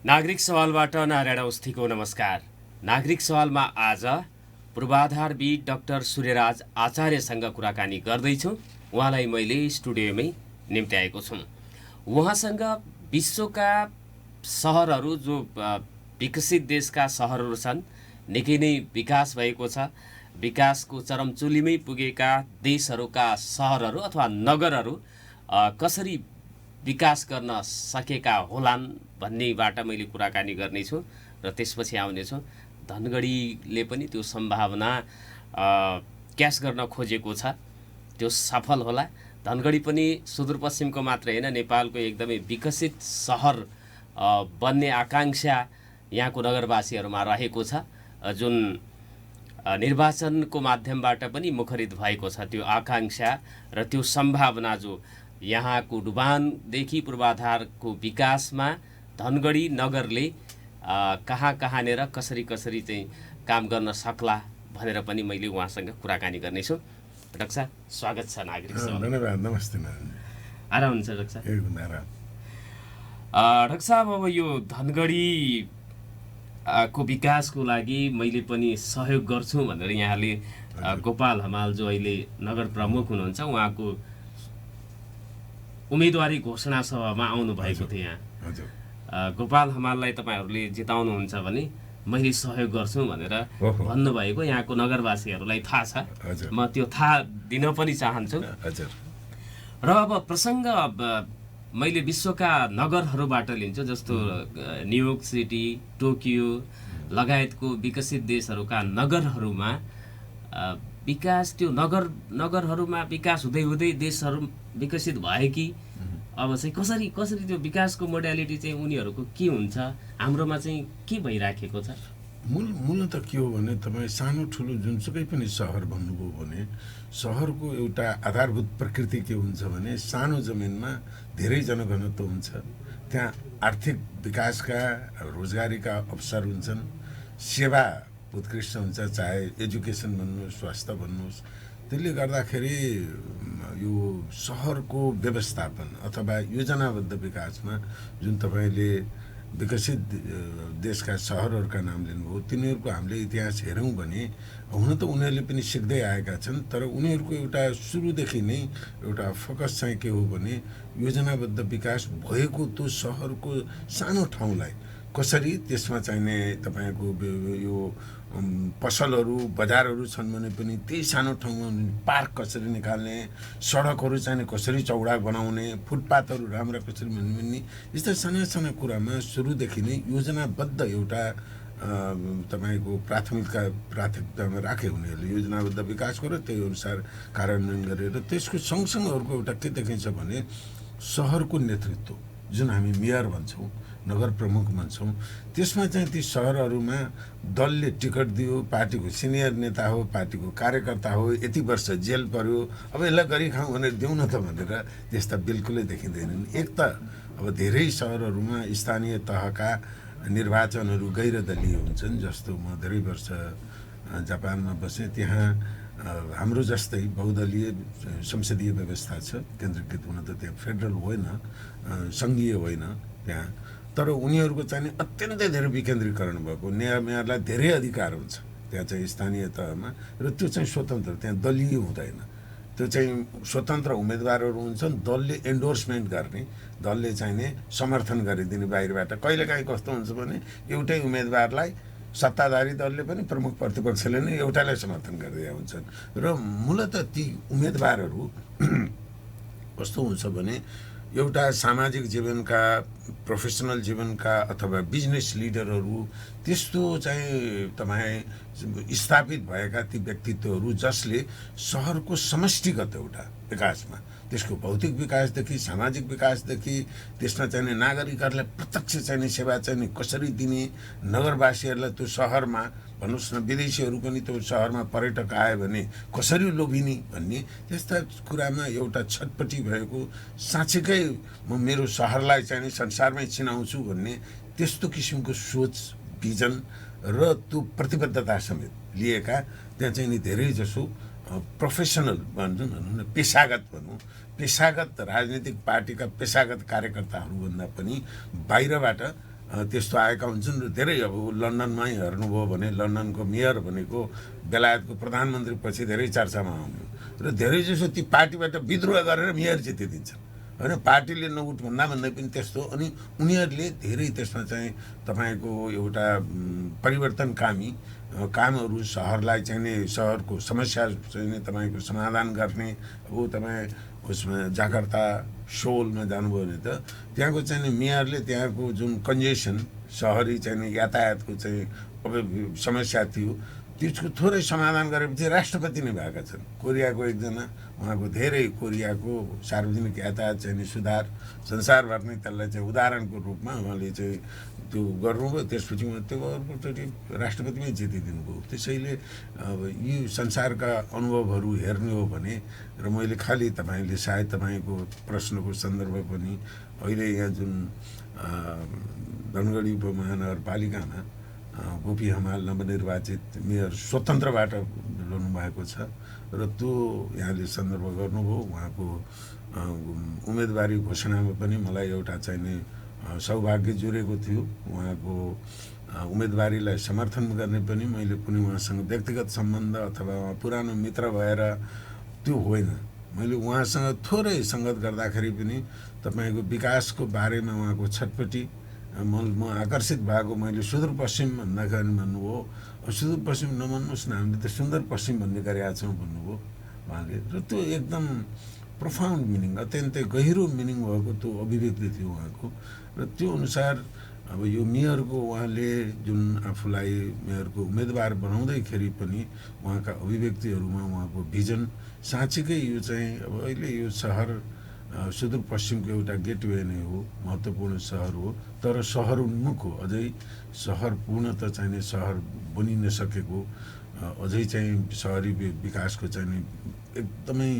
नागरिक सवालबाट नारायण अवस्थीको नमस्कार। नागरिक सवालमा आज पूर्वाधारविद डाक्टर सूर्यराज आचार्यसँग कुराकानी गर्दैछु। उहाँलाई मैले स्टुडियोमै निम्त्याएको छु। उहाँसँग विश्वका सहरहरू जो विकसित देशका सहरहरू छन्, निकै नै विकास भएको छ, विकासको चरमचुलीमै पुगेका देशहरूका सहरहरू अथवा नगरहरू कसरी विकास गर्न सकेका होलान् भन्नेबाट मैले कुराकानी गर्नेछु र त्यसपछि आउनेछु धनगढीले पनि त्यो सम्भावना क्यास गर्न खोजेको छ, त्यो सफल होला। धनगढी पनि सुदूरपश्चिमको मात्र होइन, नेपालको एकदमै विकसित सहर बन्ने आकांक्षा यहाँको नगरवासीहरूमा रहेको छ, जुन निर्वाचनको माध्यमबाट पनि मुखरित भएको छ। त्यो आकांक्षा र त्यो सम्भावना जो यहाँको डुबानदेखि पूर्वाधारको विकासमा धनगढी नगरले कहाँनेर कसरी चाहिँ काम गर्न सक्ला भनेर पनि मैले उहाँसँग कुराकानी गर्नेछु। डाक्टर साहब, स्वागत छ नागरिक सभा। धन्यवाद। नमस्ते। आराम हुन्छ डाक्टर साहब? एकदम आराम। डाक्टर साहब, अब यो धनगढी को विकासको लागि मैले पनि सहयोग गर्छु भनेर यहाँले गोपाल हमाल जो अहिले नगर प्रमुख हुनुहुन्छ उहाँको उम्मेदवारी घोषणा सभामा आउनु भएको थियो। यहाँ गोपाल हमाललाई तपाईँहरूले जिताउनुहुन्छ भने मैले सहयोग गर्छु भनेर भन्नुभएको यहाँको नगरवासीहरूलाई थाहा छ। म त्यो थाहा दिन पनि चाहन्छु। र अब प्रसङ्ग मैले विश्वका नगरहरूबाट लिन्छु, जस्तो न्युयोर्क सिटी, टोकियो लगायतको विकसित देशहरूका नगरहरूमा विकास, त्यो नगरहरूमा विकास हुँदै हुँदै देशहरू विकसित भए कि अब चाहिँ कसरी त्यो विकासको मोडालिटी चाहिँ उनीहरूको के हुन्छ, हाम्रोमा चाहिँ के भइराखेको छ? मूल त के हो भने तपाईँ सानो ठुलो जुनसुकै पनि सहर भन्नुभयो भने सहरको एउटा आधारभूत प्रकृति के हुन्छ भने सानो जमिनमा धेरै जनघनत्व हुन्छ, त्यहाँ आर्थिक विकासका रोजगारीका अवसर हुन्छन्, सेवा उत्कृष्ट हुन्छ, चाहे एजुकेसन भन्नुहोस्, स्वास्थ्य भन्नुहोस्। त्यसले गर्दाखेरि यो सहरको व्यवस्थापन अथवा योजनाबद्ध विकासमा जुन तपाईँले विकसित देशका सहरहरूका नाम लिनुभयो, तिनीहरूको हामीले इतिहास हेरौँ भने हुन त उनीहरूले पनि सिक्दै आएका छन्, तर उनीहरूको एउटा सुरुदेखि नै एउटा फोकस चाहिँ के हो भने योजनाबद्ध विकास भएको त्यो सहरको सानो ठाउँलाई कसरी त्यसमा चाहिने तपाईँको यो पसलहरू बजारहरू छन् भने पनि त्यही सानो ठाउँमा पार्क कसरी निकाल्ने, सडकहरू चाहिँ कसरी चौडा बनाउने, फुटपाथहरू राम्रा कसरी भन्ने, यस्ता साना साना कुरामा सुरुदेखि नै योजनाबद्ध एउटा तपाईँको प्राथमिकतामा राखे उनीहरूले योजनाबद्ध विकास गरेर त्यही अनुसार कार्यान्वयन गरेर त्यसको सँगसँगै अर्को एउटा के देखिन्छ भने सहरको नेतृत्व जुन हामी मेयर भन्छौँ, नगर प्रमुख भन्छौँ, त्यसमा चाहिँ ती सहरहरूमा दलले टिकट दियो, पार्टीको सिनियर नेता हो, पार्टीको कार्यकर्ता हो, यति वर्ष जेल पर्यो, अब यसलाई गरी खाउँ भनेर दिउँ न त भनेर त्यस्ता बिल्कुलै देखिँदैनन्। एक त अब धेरै सहरहरूमा स्थानीय तहका निर्वाचनहरू गैर दलीय हुन्छन्। जस्तो म धेरै वर्ष जापानमा बसेँ, त्यहाँ हाम्रो जस्तै बहुदलीय संसदीय व्यवस्था छ, केन्द्रीकृत हुन त त्यहाँ फेडरल होइन, सङ्घीय होइन त्यहाँ, तर उनीहरूको चाहिँ अत्यन्तै धेरै विकेन्द्रीकरण भएको, मेयरलाई धेरै अधिकार हुन्छ त्यहाँ चाहिँ स्थानीय तहमा, र त्यो चाहिँ स्वतन्त्र, त्यहाँ दलीय हुँदैन। त्यो चाहिँ स्वतन्त्र उम्मेदवारहरू हुन्छन्, दलले एन्डोर्समेन्ट गर्ने, दलले चाहिँ समर्थन गरिदिने बाहिरबाट। कहिलेकाहीँ कस्तो हुन्छ भने एउटै उम्मेदवारलाई सत्ताधारी दलले पनि प्रमुख प्रतिपक्षले नै एउटालाई समर्थन गरिदिएका हुन्छन्, र मूलतः ती उम्मेदवारहरू कस्तो हुन्छ भने एउटा सामाजिक जीवनका, प्रोफेसनल जीवनका अथवा बिजनेस लिडरहरू, त्यस्तो चाहिँ तपाईँ स्थापित भएका ती व्यक्तित्वहरू जसले सहरको समष्टिगत एउटा विकासमा, त्यसको भौतिक विकासदेखि सामाजिक विकासदेखि त्यसमा चाहिने नागरिकहरूलाई प्रत्यक्ष चाहिने सेवा चाहिँ कसरी दिने, नगरवासीहरूलाई त्यो सहरमा भन्नुहोस् न, विदेशीहरू पनि त्यो सहरमा पर्यटक आयो भने कसरी लोभिने भन्ने, त्यस्ता कुरामा एउटा छटपटी भएको, साँच्चीकै म मेरो सहरलाई चाहिँ संसारमै चिनाउँछु भन्ने त्यस्तो किसिमको सोच, भिजन र त्यो प्रतिबद्धता समेत लिएका त्यहाँ चाहिँ नि धेरै जसो प्रोफेसनल भन्छौँ न, पेशागत राजनीतिक पार्टीका पेशागत कार्यकर्ताहरूभन्दा पनि बाहिरबाट त्यस्तो आएका हुन्छन् र धेरै अब लन्डनमै हेर्नुभयो भने लन्डनको मेयर भनेको बेलायतको प्रधानमन्त्री पछि धेरै चर्चामा आउने र धेरै जसो ती पार्टीबाट विद्रोह गरेर मेयर जितिदिन्छन् होइन पार्टीले नउठ भन्दा भन्दै पनि त्यस्तो अनि उनीहरूले धेरै त्यसमा चाहिँ तपाईँको एउटा परिवर्तनकामी कामहरू सहरलाई चाहिँ नि सहरको समस्या चाहिँ नि तपाईँको समाधान गर्ने अब तपाईँ उसमा जाकार्ता सोलमा जानुभयो भने त त्यहाँको चाहिँ नि मेयरले त्यहाँको जुन कन्जेसन सहरी चाहिँ नि यातायातको चाहिँ अब समस्या थियो त्यसको थोरै समाधान गरेपछि राष्ट्रपति नै भएका छन् कोरियाको एकजना उहाँको धेरै कोरियाको सार्वजनिक यातायात चाहिँ नि सुधार संसारभर नै त्यसलाई चाहिँ उदाहरणको रूपमा उहाँले चाहिँ त्यो गर्नुभयो त्यसपछि त्यो अर्कोचोटि राष्ट्रपतिमै जितिदिनु भयो त्यसैले अब यी संसारका अनुभवहरू हेर्ने हो भने र मैले खालि तपाईँले सायद तपाईँको प्रश्नको सन्दर्भ पनि अहिले यहाँ जुन धनगढी उपमहानगरपालिकामा गोपी हमाल नवनिर्वाचित मेयर स्वतन्त्रबाट ल्याउनुभएको छ र त्यो यहाँले सन्दर्भ गर्नुभयो उहाँको उम्मेदवारी घोषणामा पनि मलाई एउटा चाहिँ नि सौभाग्य जुरेको थियो उहाँको उम्मेदवारीलाई समर्थन गर्ने पनि मैले कुनै उहाँसँग व्यक्तिगत सम्बन्ध अथवा पुरानो मित्र भएर त्यो होइन मैले उहाँसँग थोरै सङ्गत गर्दाखेरि पनि तपाईँको विकासको बारेमा उहाँको छटपट्टि म आकर्षित भएको मैले सुदूरपश्चिम भन्दाखेरि भन्नुभयो सुदूरपश्चिम नभन्नुहोस् न हामीले त सुन्दर पश्चिम भन्ने गरेका छौँ भन्नुभयो उहाँले र त्यो एकदम प्रोफाउन्ड मिनिङ अत्यन्तै गहिरो मिनिङ भएको त्यो अभिव्यक्ति थियो उहाँको र त्यो अनुसार अब यो मेयरको उहाँले जुन आफूलाई मेयरको उम्मेदवार बनाउँदैखेरि पनि उहाँका अभिव्यक्तिहरूमा उहाँको भिजन साँच्चीकै यो चाहिँ अब अहिले यो सहर सुदूरपश्चिमको एउटा गेटवे नै हो महत्त्वपूर्ण सहर हो तर सहर उन्मुख हो अझै सहर पूर्णत चाहिने सहर बनिन सकेको अझै चाहिँ सहरी विकासको चाहिँ एकदमै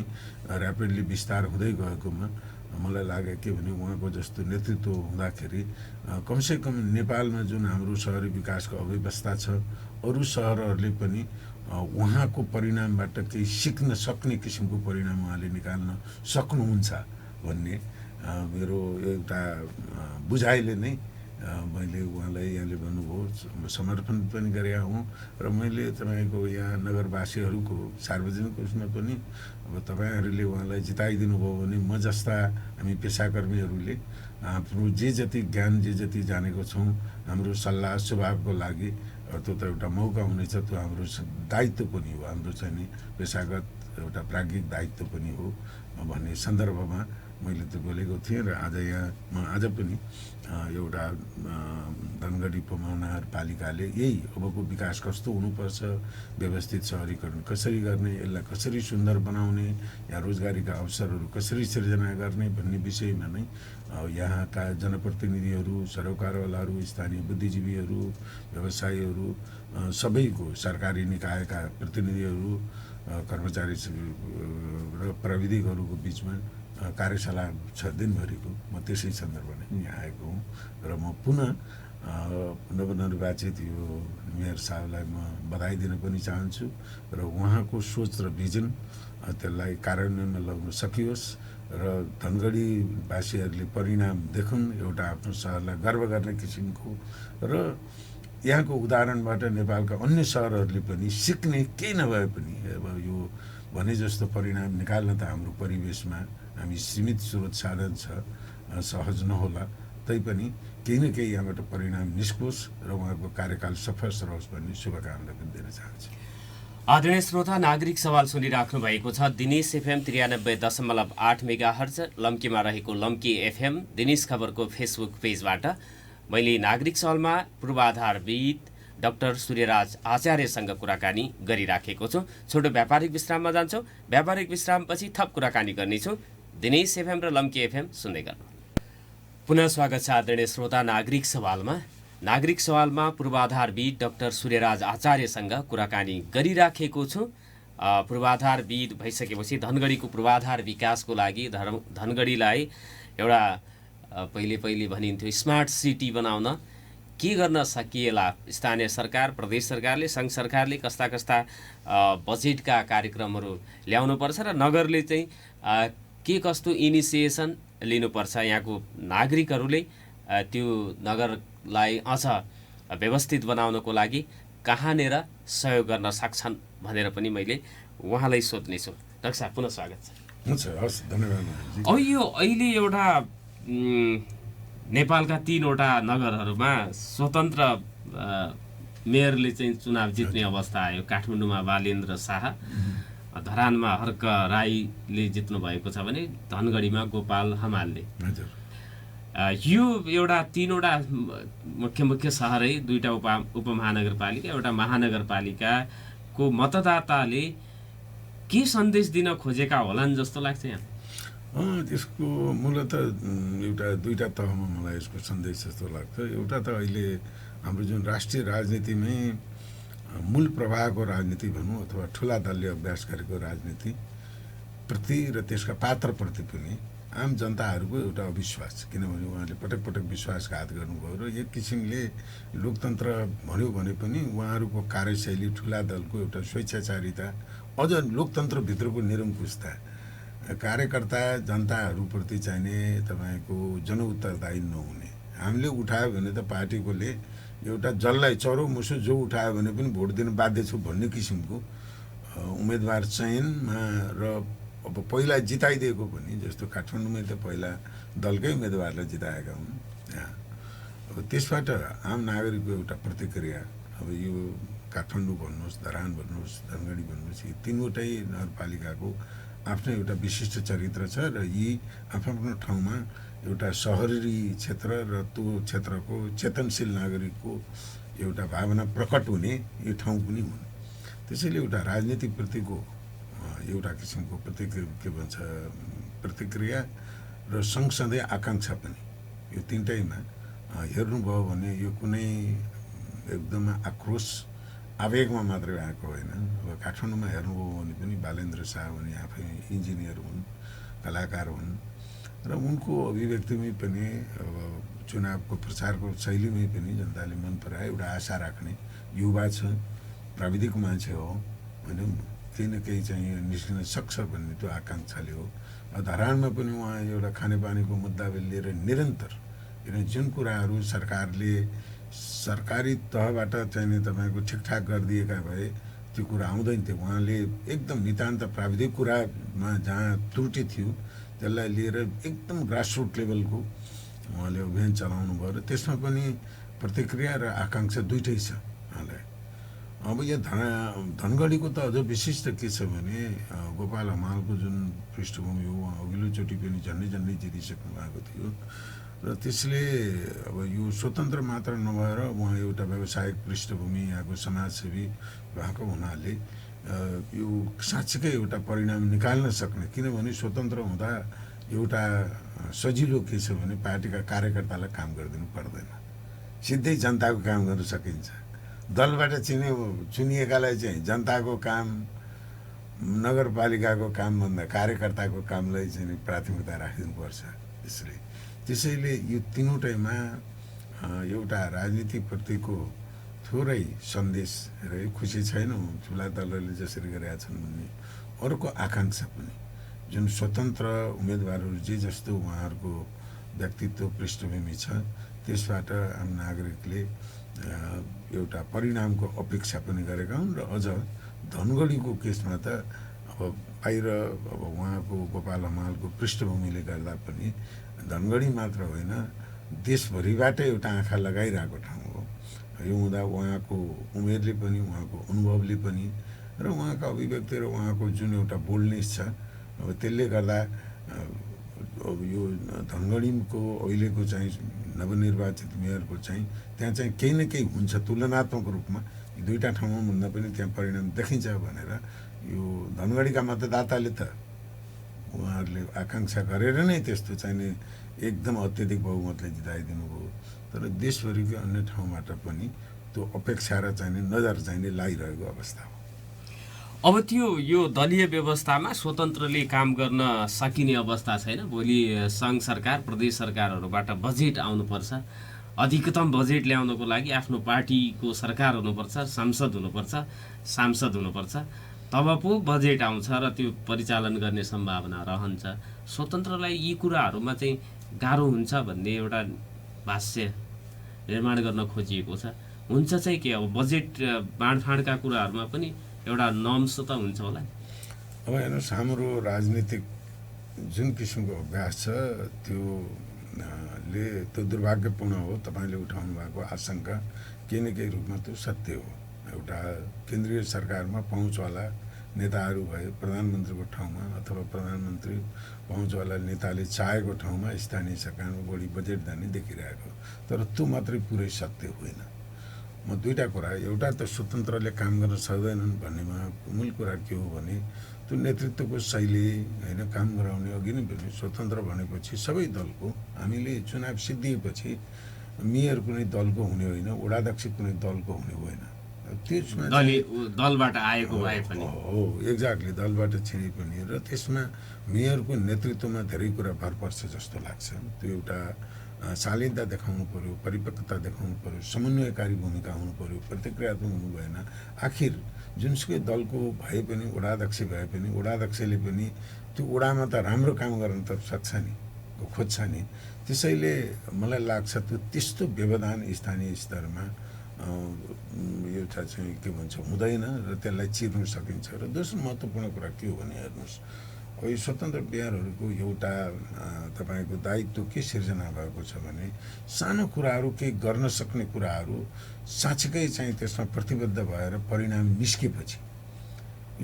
ऱ्यापिडली विस्तार हुँदै गएकोमा मलाई लाग्यो के भने उहाँको जस्तो नेतृत्व हुँदाखेरि कमसेकम नेपालमा जुन हाम्रो सहरी विकासको अव्यवस्था छ अरू सहरहरूले पनि उहाँको परिणामबाट केही सिक्न सक्ने किसिमको परिणाम उहाँले निकाल्न सक्नुहुन्छ भन्ने मेरो एउटा बुझाइले नै मैले उहाँलाई यहाँले भन्नुभयो समर्थन पनि गरेका हुँ र मैले तपाईँको यहाँ नगरवासीहरूको सार्वजनिक उसमा पनि अब तपाईँहरूले उहाँलाई जिताइदिनु भयो भने म जस्ता हामी पेसाकर्मीहरूले आफ्नो जे जति ज्ञान जे जति जानेको छौँ हाम्रो सल्लाह सुझावको लागि त्यो त एउटा मौका हुनेछ त्यो हाम्रो दायित्व पनि हो हाम्रो चाहिँ नि पेसागत एउटा प्राज्ञिक दायित्व पनि हो भन्ने सन्दर्भमा मैले त्यो बोलेको थिएँ र आज पनि एउटा धनगढी उपमहानगरपालिकाले यही अबको विकास कस्तो हुनुपर्छ व्यवस्थित सहरीकरण कसरी गर्ने यसलाई कसरी सुन्दर बनाउने या रोजगारीका अवसरहरू कसरी सिर्जना गर्ने भन्ने विषयमा नै यहाँका जनप्रतिनिधिहरू सरोकारवालाहरू स्थानीय बुद्धिजीवीहरू व्यवसायीहरू सबैको सरकारी निकायका प्रतिनिधिहरू कर्मचारी र प्राविधिकहरूको बिचमा कार्यशाला छ दिनभरिको म त्यसै सन्दर्भमा यहाँ आएको हुँ र म पुनः नवनिर्वाचित यो मेयर साहबलाई म बधाई दिन पनि चाहन्छु र उहाँको सोच र भिजन त्यसलाई कार्यान्वयनमा ल्याउन सकियोस् र धनगढीवासीहरूले परिणाम देखुन् एउटा आफ्नो सहरलाई गर्व गर्ने किसिमको र यहाँको उदाहरणबाट नेपालका अन्य सहरहरूले पनि सिक्ने केही नभए पनि अब यो भने जस्तो परिणाम निकाल्न त हाम्रो परिवेशमा हामी सीमित स्रोत साधन छ सहज नहोला तैपनि केही न केही यहाँबाट परिणाम निस्कोस् र उहाँको कार्यकाल सफल रहोस् भन्ने शुभकामना पनि दिन चाहन्छु। आदरणीय श्रोता नागरिक सवाल सुनिराख्नु भएको छ दिनेश एफएम 93.8 मेगाहर्ज लम्कीमा रहेको लम्की एफएम दिनेश खबरको फेसबुक पेजबाट मैले नागरिक सवालमा पूर्वाधारविद डाक्टर सूर्यराज आचार्यसँग कुराकानी गरिराखेको छु। छोटो व्यापारिक विश्राममा जान्छौँ। व्यापारिक विश्रामपछि थप कुराकानी गर्नेछु। दिनेश एफएम र लम्की एफएम सुन्दै गर्नु। पुनः स्वागत छ आदरणीय श्रोता नागरिक सवालमा पूर्वाधारविद डाक्टर सूर्यराज आचार्यसँग कुराकानी गरिराखेको छु। पूर्वाधारविद भइसकेपछि धनगढीको पूर्वाधार विकासको लागि धनगढीलाई एउटा पहिले भनिन्थ्यो स्मार्ट सिटी बनाउन के गर्न सकिएला स्थानीय सरकार प्रदेश सरकारले सङ्घ सरकारले कस्ता बजेटका कार्यक्रमहरू ल्याउनुपर्छ र नगरले चाहिँ के कस्तो इनिसिएसन लिनुपर्छ यहाँको नागरिकहरूले त्यो नगरलाई अझ व्यवस्थित बनाउनको लागि कहाँनिर सहयोग गर्न सक्छन् भनेर पनि मैले उहाँलाई सोध्नेछु। डाक्टर साहब पुनः स्वागत छ। हुन्छ, हस्, धन्यवाद महाराजजी। यो अहिले एउटा नेपालका 3वटा नगरहरूमा स्वतन्त्र मेयरले चाहिँ चुनाव जित्ने अवस्था आयो। काठमाडौँमा बालेन्द्र शाह, धरानमा हर्क राईले जित्नु भएको छ भने धनगढीमा गोपाल हमालले। यो एउटा 3वटा मुख्य सहरै, 2टा उपमहानगरपालिका, एउटा महानगरपालिकाको मतदाताले के सन्देश दिन खोजेका होलान् जस्तो लाग्छ यहाँ? त्यसको मूलत एउटा 2टा तहमा मलाई यसको सन्देश जस्तो लाग्छ। एउटा त अहिले हाम्रो जुन राष्ट्रिय राजनीतिमै मूल प्रवाहको राजनीति भनौँ अथवा ठुला दलले अभ्यास गरेको राजनीति प्रति र त्यसका पात्रप्रति पनि आम जनताहरूको एउटा अविश्वास, किनभने उहाँले पटक पटक विश्वासघात गर्नुभयो र एक किसिमले लोकतन्त्र भन्यो भने पनि उहाँहरूको कार्यशैली, ठुला दलको एउटा स्वेच्छाचारिता, अझ लोकतन्त्रभित्रको निरङ्कुशता, कार्यकर्ता जनताहरूप्रति चाहिने तपाईँको जनउत्तरदायी नहुने। हामीले उठायो भने त पार्टीकोले एउटा जसलाई चरो मुसो जो उठायो भने पनि भोट दिन बाध्य छु भन्ने किसिमको उम्मेदवार चयनमा र अब पहिला जिताइदिएको पनि, जस्तो काठमाडौँमै त पहिला दलकै उम्मेदवारलाई जिताएका हुन्। अब त्यसबाट आम नागरिकको एउटा प्रतिक्रिया, अब यो काठमाडौँ भन्नुहोस्, धरान भन्नुहोस्, धनगढी भन्नुहोस्, यी 3वटै नगरपालिकाको आफ्नो एउटा विशिष्ट चरित्र छ र यी आफ्नो ठाउँमा एउटा सहरी क्षेत्र र त्यो क्षेत्रको चेतनशील नागरिकको एउटा भावना प्रकट हुने यो ठाउँ पनि हुन्। त्यसैले एउटा राजनीतिप्रतिको एउटा किसिमको प्रतिक्रिया र सँगसँगै आकाङ्क्षा पनि, यो 3टैमा हेर्नुभयो भने यो कुनै एकदम आक्रोश आवेगमा मात्रै आएको होइन। अब काठमाडौँमा हेर्नुभयो भने पनि बालेन्द्र शाह भने आफै इन्जिनियर हुन्, कलाकार हुन् र उनको अभिव्यक्तिमै पनि अब चुनावको प्रचारको शैलीमै पनि जनताले मन पराए। एउटा आशा राख्ने युवा छ, प्राविधिक मान्छे हो, होइन, केही न केही चाहिँ निस्किन सक्छ भन्ने त्यो आकाङ्क्षाले हो। धरानमा पनि उहाँ एउटा खानेपानीको मुद्दा लिएर निरन्तर, किनभने जुन कुराहरू सरकारले सरकारी तहबाट चाहिँ तपाईँको ठिकठाक गरिदिएका भए त्यो कुरा आउँदैन थियो। उहाँले एकदम नितान्त प्राविधिक कुरामा जहाँ त्रुटि थियो त्यसलाई लिएर एकदम ग्रासरुट लेभलको उहाँले अभियान चलाउनु भयो र त्यसमा पनि प्रतिक्रिया र आकाङ्क्षा 2टै छ उहाँलाई। अब यो धनगढीको त अझ विशिष्ट के छ भने गोपाल हमालको जुन पृष्ठभूमि हो, उहाँ अघिल्लोचोटि पनि झन्डै जितिसक्नु भएको थियो र त्यसले अब यो स्वतन्त्र मात्र नभएर उहाँ एउटा व्यावसायिक पृष्ठभूमि, यहाँको समाजसेवी भएको हुनाले यो साँच्चीकै एउटा परिणाम निकाल्न सक्ने, किनभने स्वतन्त्र हुँदा एउटा सजिलो के छ भने पार्टीका कार्यकर्तालाई काम गरिदिनु पर्दैन, सिधै जनताको काम गर्न सकिन्छ। दलबाट चुनिएकालाई चाहिँ जनताको काम, नगरपालिकाको कामभन्दा कार्यकर्ताको कामलाई चाहिँ प्राथमिकता राखिदिनुपर्छ। त्यसैले यो 3वटैमा एउटा राजनीतिप्रतिको थोरै सन्देश र खुसी छैन ठुला दलहरूले जसरी गरेका छन् भन्ने, अर्को आकाङ्क्षा पनि जुन स्वतन्त्र उम्मेदवारहरू जे जस्तो उहाँहरूको व्यक्तित्व पृष्ठभूमि छ त्यसबाट आम नागरिकले एउटा परिणामको अपेक्षा पनि गरेका हुन्। र अझ धनगढीको केसमा त अब बाहिर अब उहाँको गोपाल हमालको पृष्ठभूमिले गर्दा पनि धनगढी मात्र होइन देशभरिबाट एउटा आँखा लगाइरहेको ठाउँ हो। यो हुँदा उहाँको उमेरले पनि, उहाँको अनुभवले पनि र उहाँको अभिव्यक्ति र उहाँको जुन एउटा बोल्डनेस छ, अब त्यसले गर्दा अब यो धनगढीको अहिलेको चाहिँ नवनिर्वाचित मेयरको चाहिँ त्यहाँ चाहिँ केही न केही हुन्छ तुलनात्मक रूपमा, 2टा ठाउँमा भन्दा पनि त्यहाँ परिणाम देखिन्छ भनेर यो धनगढीका मतदाताले त उहाँहरूले आकाङ्क्षा गरेर नै त्यस्तो चाहिने एकदम अत्यधिक बहुमतले जिताइदिनु भयो। तर देशभरिको अन्य ठाउँबाट पनि त्यो अपेक्षा र चाहिने नजर चाहिने लागिरहेको अवस्था हो। अब यो दलीय व्यवस्थामा स्वतन्त्रले काम गर्न सकिने अवस्था छैन। भोलि सङ्घ सरकार, प्रदेश सरकारहरूबाट बजेट आउनुपर्छ, अधिकतम बजेट ल्याउनको लागि आफ्नो पार्टीको सरकार हुनुपर्छ, सांसद हुनुपर्छ, तब पो बजेट आउँछ र त्यो परिचालन गर्ने सम्भावना रहन्छ। स्वतन्त्रलाई यी कुराहरूमा चाहिँ गाह्रो हुन्छ भन्ने एउटा भाष्य निर्माण गर्न खोजिएको छ। हुन्छ चाहिँ के अब बजेट बाँडफाँडका कुराहरूमा पनि एउटा नर्म्स त हुन्छ होला। अब हेर्नुहोस्, हाम्रो राजनीतिक जुन किसिमको अभ्यास छ त्यो दुर्भाग्यपूर्ण हो। तपाईँले उठाउनु भएको आशंका केही न केही रूपमा त्यो सत्य हो। एउटा केन्द्रीय सरकारमा पहुँचवाला नेताहरू भए प्रधानमन्त्रीको ठाउँमा अथवा प्रधानमन्त्री पहुँचवाला नेताले चाहेको ठाउँमा स्थानीय सरकारमा बढी बजेट जाने देखिरहेको, तर त्यो मात्रै पुरै सत्य होइन। म दुईवटा कुरा, एउटा त स्वतन्त्रले काम गर्न सक्दैनन् भन्नेमा मूल कुरा के हो भने त्यो नेतृत्वको शैली होइन, काम गराउने। अघि नै भने स्वतन्त्र भनेपछि सबै दलको, हामीले चुनाव सिद्धिएपछि मेयर कुनै दलको हुने होइन, वडाध्यक्ष कुनै दलको हुने होइन। त्यसमा दलबाट आएको भए पनि हो, एक्ज्याक्टली, दलबाट छिरे पनि। र त्यसमा मेयरको नेतृत्वमा धेरै कुरा भर पर्छ जस्तो लाग्छ। त्यो एउटा शालीनता देखाउनु पर्यो, परिपक्वता देखाउनु पर्यो, समन्वयकारी भूमिका हुनु पर्यो, प्रतिक्रियात्मक हुनु भएन। आखिर जुनसुकै दलको भए पनि, वडाध्यक्ष भए पनि, वडाध्यक्षले पनि त्यो वडामा त राम्रो काम गर्न त सक्छ नि, खोज्छ नि। त्यसैले मलाई लाग्छ त्यो त्यस्तो व्यवधान स्थानीय स्तरमा एउटा चाहिँ के भन्छ हुँदैन र त्यसलाई चिर्न सकिन्छ। र दोस्रो महत्त्वपूर्ण कुरा के हो भने हेर्नुहोस्, अब यो स्वतन्त्र मेयरहरूको एउटा तपाईँको दायित्व के सिर्जना भएको छ भने सानो कुराहरू, केही गर्न सक्ने कुराहरू साँच्चीकै चाहिँ त्यसमा प्रतिबद्ध भएर परिणाम निस्केपछि,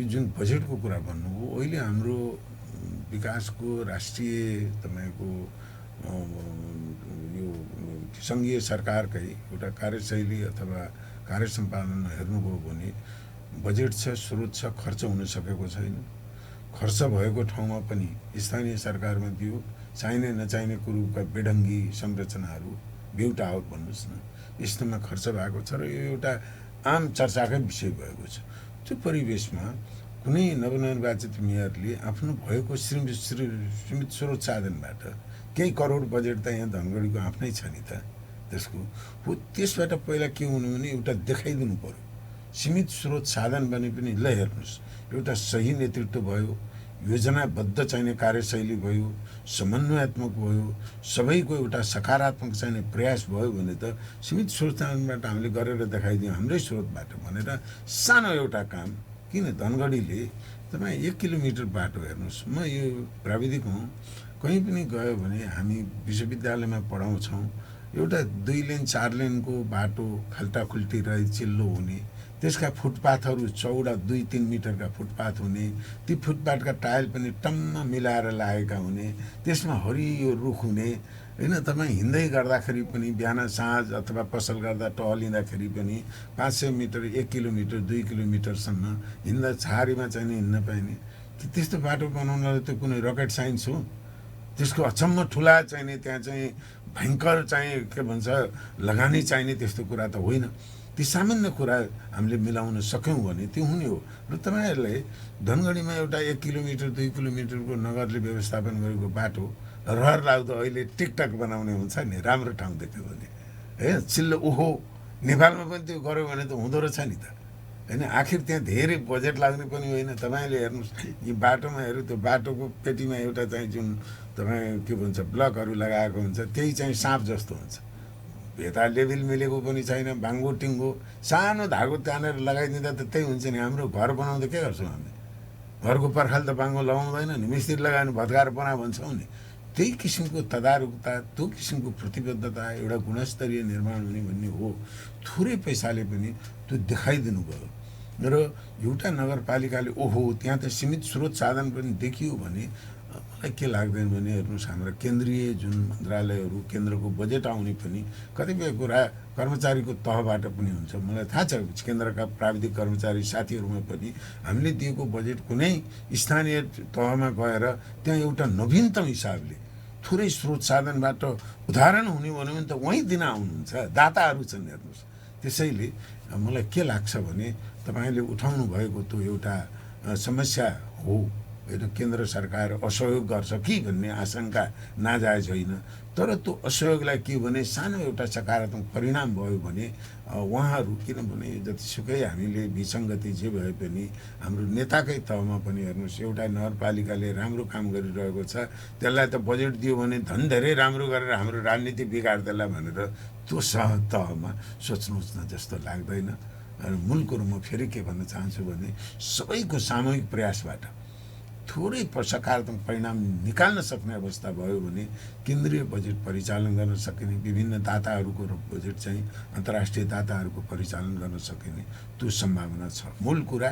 यो जुन बजेटको कुरा भन्नुभयो, अहिले हाम्रो विकासको राष्ट्रिय तपाईँको यो सङ्घीय सरकारकै एउटा कार्यशैली अथवा कार्य सम्पादन हेर्नुभयो भने बजेट छ, स्रोत छ, खर्च हुन सकेको छैन। खर्च भएको ठाउँमा पनि स्थानीय सरकारमा दियो, चाहिने नचाहिने कुरोका बेढङ्गी संरचनाहरू ब्युट आउट भन्नुहोस् न, यस्तोमा खर्च भएको छ र यो एउटा आम चर्चाकै विषय भएको छ। त्यो परिवेशमा कुनै नवनिर्वाचित मेयरले आफ्नो भएको सीमित स्रोत साधनबाट केही करोड बजेट त यहाँ धनगढीको आफ्नै छ नि त, त्यसको हो, त्यसबाट पहिला के हुनु भने एउटा देखाइदिनु पर्यो। सीमित स्रोत साधन भने पनि ल हेर्नुहोस्, एउटा सही नेतृत्व भयो, योजनाबद्ध चाहिने कार्यशैली भयो, समन्वयात्मक भयो, सबैको एउटा सकारात्मक चाहिने प्रयास भयो भने त सीमित स्रोत साधनबाट हामीले गरेर देखाइदियौँ हाम्रै स्रोतबाट भनेर सानो एउटा काम। किन धनगढीले तपाईँ 1 किलोमिटर बाटो हेर्नुहोस्, म यो प्राविधिक हुँ, कहीँ पनि गयो भने हामी विश्वविद्यालयमा पढाउँछौँ, एउटा 2 लेन 4 लेनको बाटो खाल्टाखुल्टी रही चिल्लो हुने, त्यसका फुटपाथहरू चौडा 2-3 मिटरका फुटपाथ हुने, ती फुटपाथका टायल पनि टम्म मिलाएर लागेका हुने, त्यसमा हरियो रुख हुने होइन। तपाईँ हिँड्दै गर्दाखेरि पनि बिहान साँझ अथवा पसल गर्दा टहलिँदाखेरि पनि 500 मिटर 1 किलोमिटर 2 किलोमिटरसम्म हिँड्दा छहारीमा चाहिँ हिँड्न पाइने। त्यस्तो बाटो बनाउनलाई त कुनै रकेट साइन्स हो? त्यसको अचम्म ठुला चाहिने, त्यहाँ चाहिँ भयङ्कर चाहिँ के भन्छ लगानी चाहिने त्यस्तो कुरा त होइन। ती सामान्य कुरा हामीले मिलाउन सक्यौँ भने त्यो हुने हो। र तपाईँहरूले धनगढीमा एउटा 1 किलोमिटर 2 किलोमिटरको नगरले व्यवस्थापन गरेको बाटो रहर लाग्दो अहिले टिकटक बनाउने हुन्छ नि, राम्रो ठाउँ देख्यो भने है, चिल्लो ओहो, नेपालमा पनि त्यो गऱ्यो भने त हुँदो रहेछ नि त होइन। आखिर त्यहाँ धेरै बजेट लाग्ने पनि होइन। तपाईँले हेर्नुहोस्, यी बाटोमा हेर्नु, त्यो बाटोको पेटीमा एउटा चाहिँ जुन तपाईँ के भन्छ ब्लकहरू लगाएको हुन्छ, त्यही चाहिँ साँप जस्तो हुन्छ, यता लेभल मिलेको पनि छैन, बाङ्गो टिङ्गो सानो धागो तानेर लगाइदिँदा त त्यही हुन्छ नि। हाम्रो घर बनाउँदा के गर्छौँ हामी, घरको पर्खाल त बाङ्गो लगाउँदैन नि, मिस्त्री लगाएर भत्काएर बना भन्छौँ नि। त्यही किसिमको तदारुकता, त्यो किसिमको प्रतिबद्धता, एउटा गुणस्तरीय निर्माण हुने भन्ने हो। थोरै पैसाले पनि त्यो देखाइदिनु भयो र एउटा नगरपालिकाले ओहो त्यहाँ त सीमित स्रोत साधन पनि देखियो भने मलाई के लाग्दैन भने हेर्नुहोस्, हाम्रा केन्द्रीय जुन मन्त्रालयहरू, केन्द्रको बजेट आउने पनि कतिपय कुरा कर्मचारीको तहबाट पनि हुन्छ। मलाई थाहा छ केन्द्रका प्राविधिक कर्मचारी साथीहरूमा पनि हामीले दिएको बजेट कुनै स्थानीय तहमा गएर त्यहाँ एउटा नवीनतम हिसाबले थोरै स्रोत साधनबाट उदाहरण हुने भन्यो भने त वहीँ दिन आउनुहुन्छ, दाताहरू छन् हेर्नुहोस्। त्यसैले मलाई के लाग्छ भने तपाईँले उठाउनु भएको त्यो एउटा समस्या हो, होइन, केन्द्र सरकार असहयोग गर्छ कि भन्ने आशंका नाजायज होइन। तर त्यो असहयोगलाई के भने सानो एउटा सकारात्मक परिणाम भयो भने उहाँहरू किनभने जतिसुकै हामीले विसङ्गति जे भए पनि हाम्रो नेताकै तहमा पनि हेर्नुहोस् एउटा नगरपालिकाले राम्रो काम गरिरहेको छ त्यसलाई त बजेट दियो भने धन धेरै राम्रो गरेर हाम्रो राजनीति बिगार्दैला भनेर त्यो तहमा सोच्नुहोस् न जस्तो लाग्दैन। मूल कुरो म फेरि के भन्न चाहन्छु भने सबैको सामूहिक प्रयासबाट थोरै सकारात्मक परिणाम निकाल्न सक्ने अवस्था भयो भने केन्द्रीय बजेट परिचालन गर्न सकिने, विभिन्न दाताहरूको बजेट चाहिँ अन्तर्राष्ट्रिय दाताहरूको परिचालन गर्न सकिने त्यो सम्भावना छ। मूल कुरा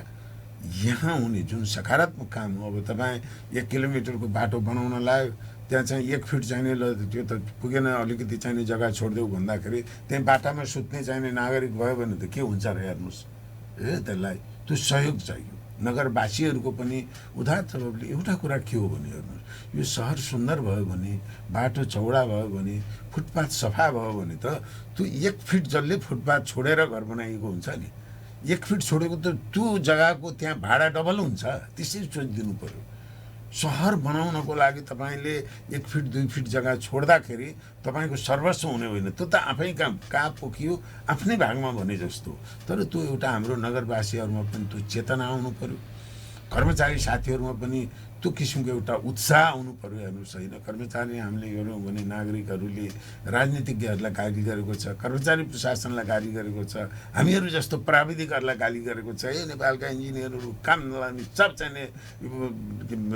यहाँ हुने जुन सकारात्मक काम हो, अब तपाईँ 1 किलोमिटरको बाटो बनाउन लाग्यो, त्यहाँ चाहिँ 1 फिट चाहिने ल त्यो त पुगेन, अलिकति चाहिने जग्गा छोडिदेऊ भन्दाखेरि त्यहाँ बाटामा सुत्ने चाहिने नागरिक भयो भने त के हुन्छ र हेर्नुहोस्। त्यसलाई त्यो सहयोग चाहियो। नगरवासीहरूको पनि उदार तवरले एउटा कुरा के हो भने हेर्नुहोस्, यो सहर सुन्दर भयो भने, बाटो चौडा भयो भने, फुटपाथ सफा भयो भने त त्यो 1 फिट जसले फुटपाथ छोडेर घर बनाइएको हुन्छ नि, 1 फिट छोडेको त त्यो जग्गाको त्यहाँ भाडा डबल हुन्छ। त्यसरी सोचिदिनु पर्यो। सहर बनाउनको लागि तपाईँले 1 फिट 2 फिट जग्गा छोड्दाखेरि तपाईँको सर्वस्व हुने होइन, त्यो त आफै कहाँ पोखियो आफ्नै भागमा भने जस्तो। तर त्यो एउटा हाम्रो नगरवासीहरूमा पनि त्यो चेतना आउनु पर्यो, कर्मचारी साथीहरूमा पनि त्यो किसिमको एउटा उत्साह आउनु पर्यो। हेर्नुहोस् होइन, कर्मचारी हामीले हेऱ्यौँ भने नागरिकहरूले राजनीतिज्ञहरूलाई गाली गरेको छ, कर्मचारी प्रशासनलाई गाली गरेको छ, हामीहरू जस्तो प्राविधिकहरूलाई गाली गरेको छ। नेपालका इन्जिनियरहरू काम नलाउने, सब चाहिने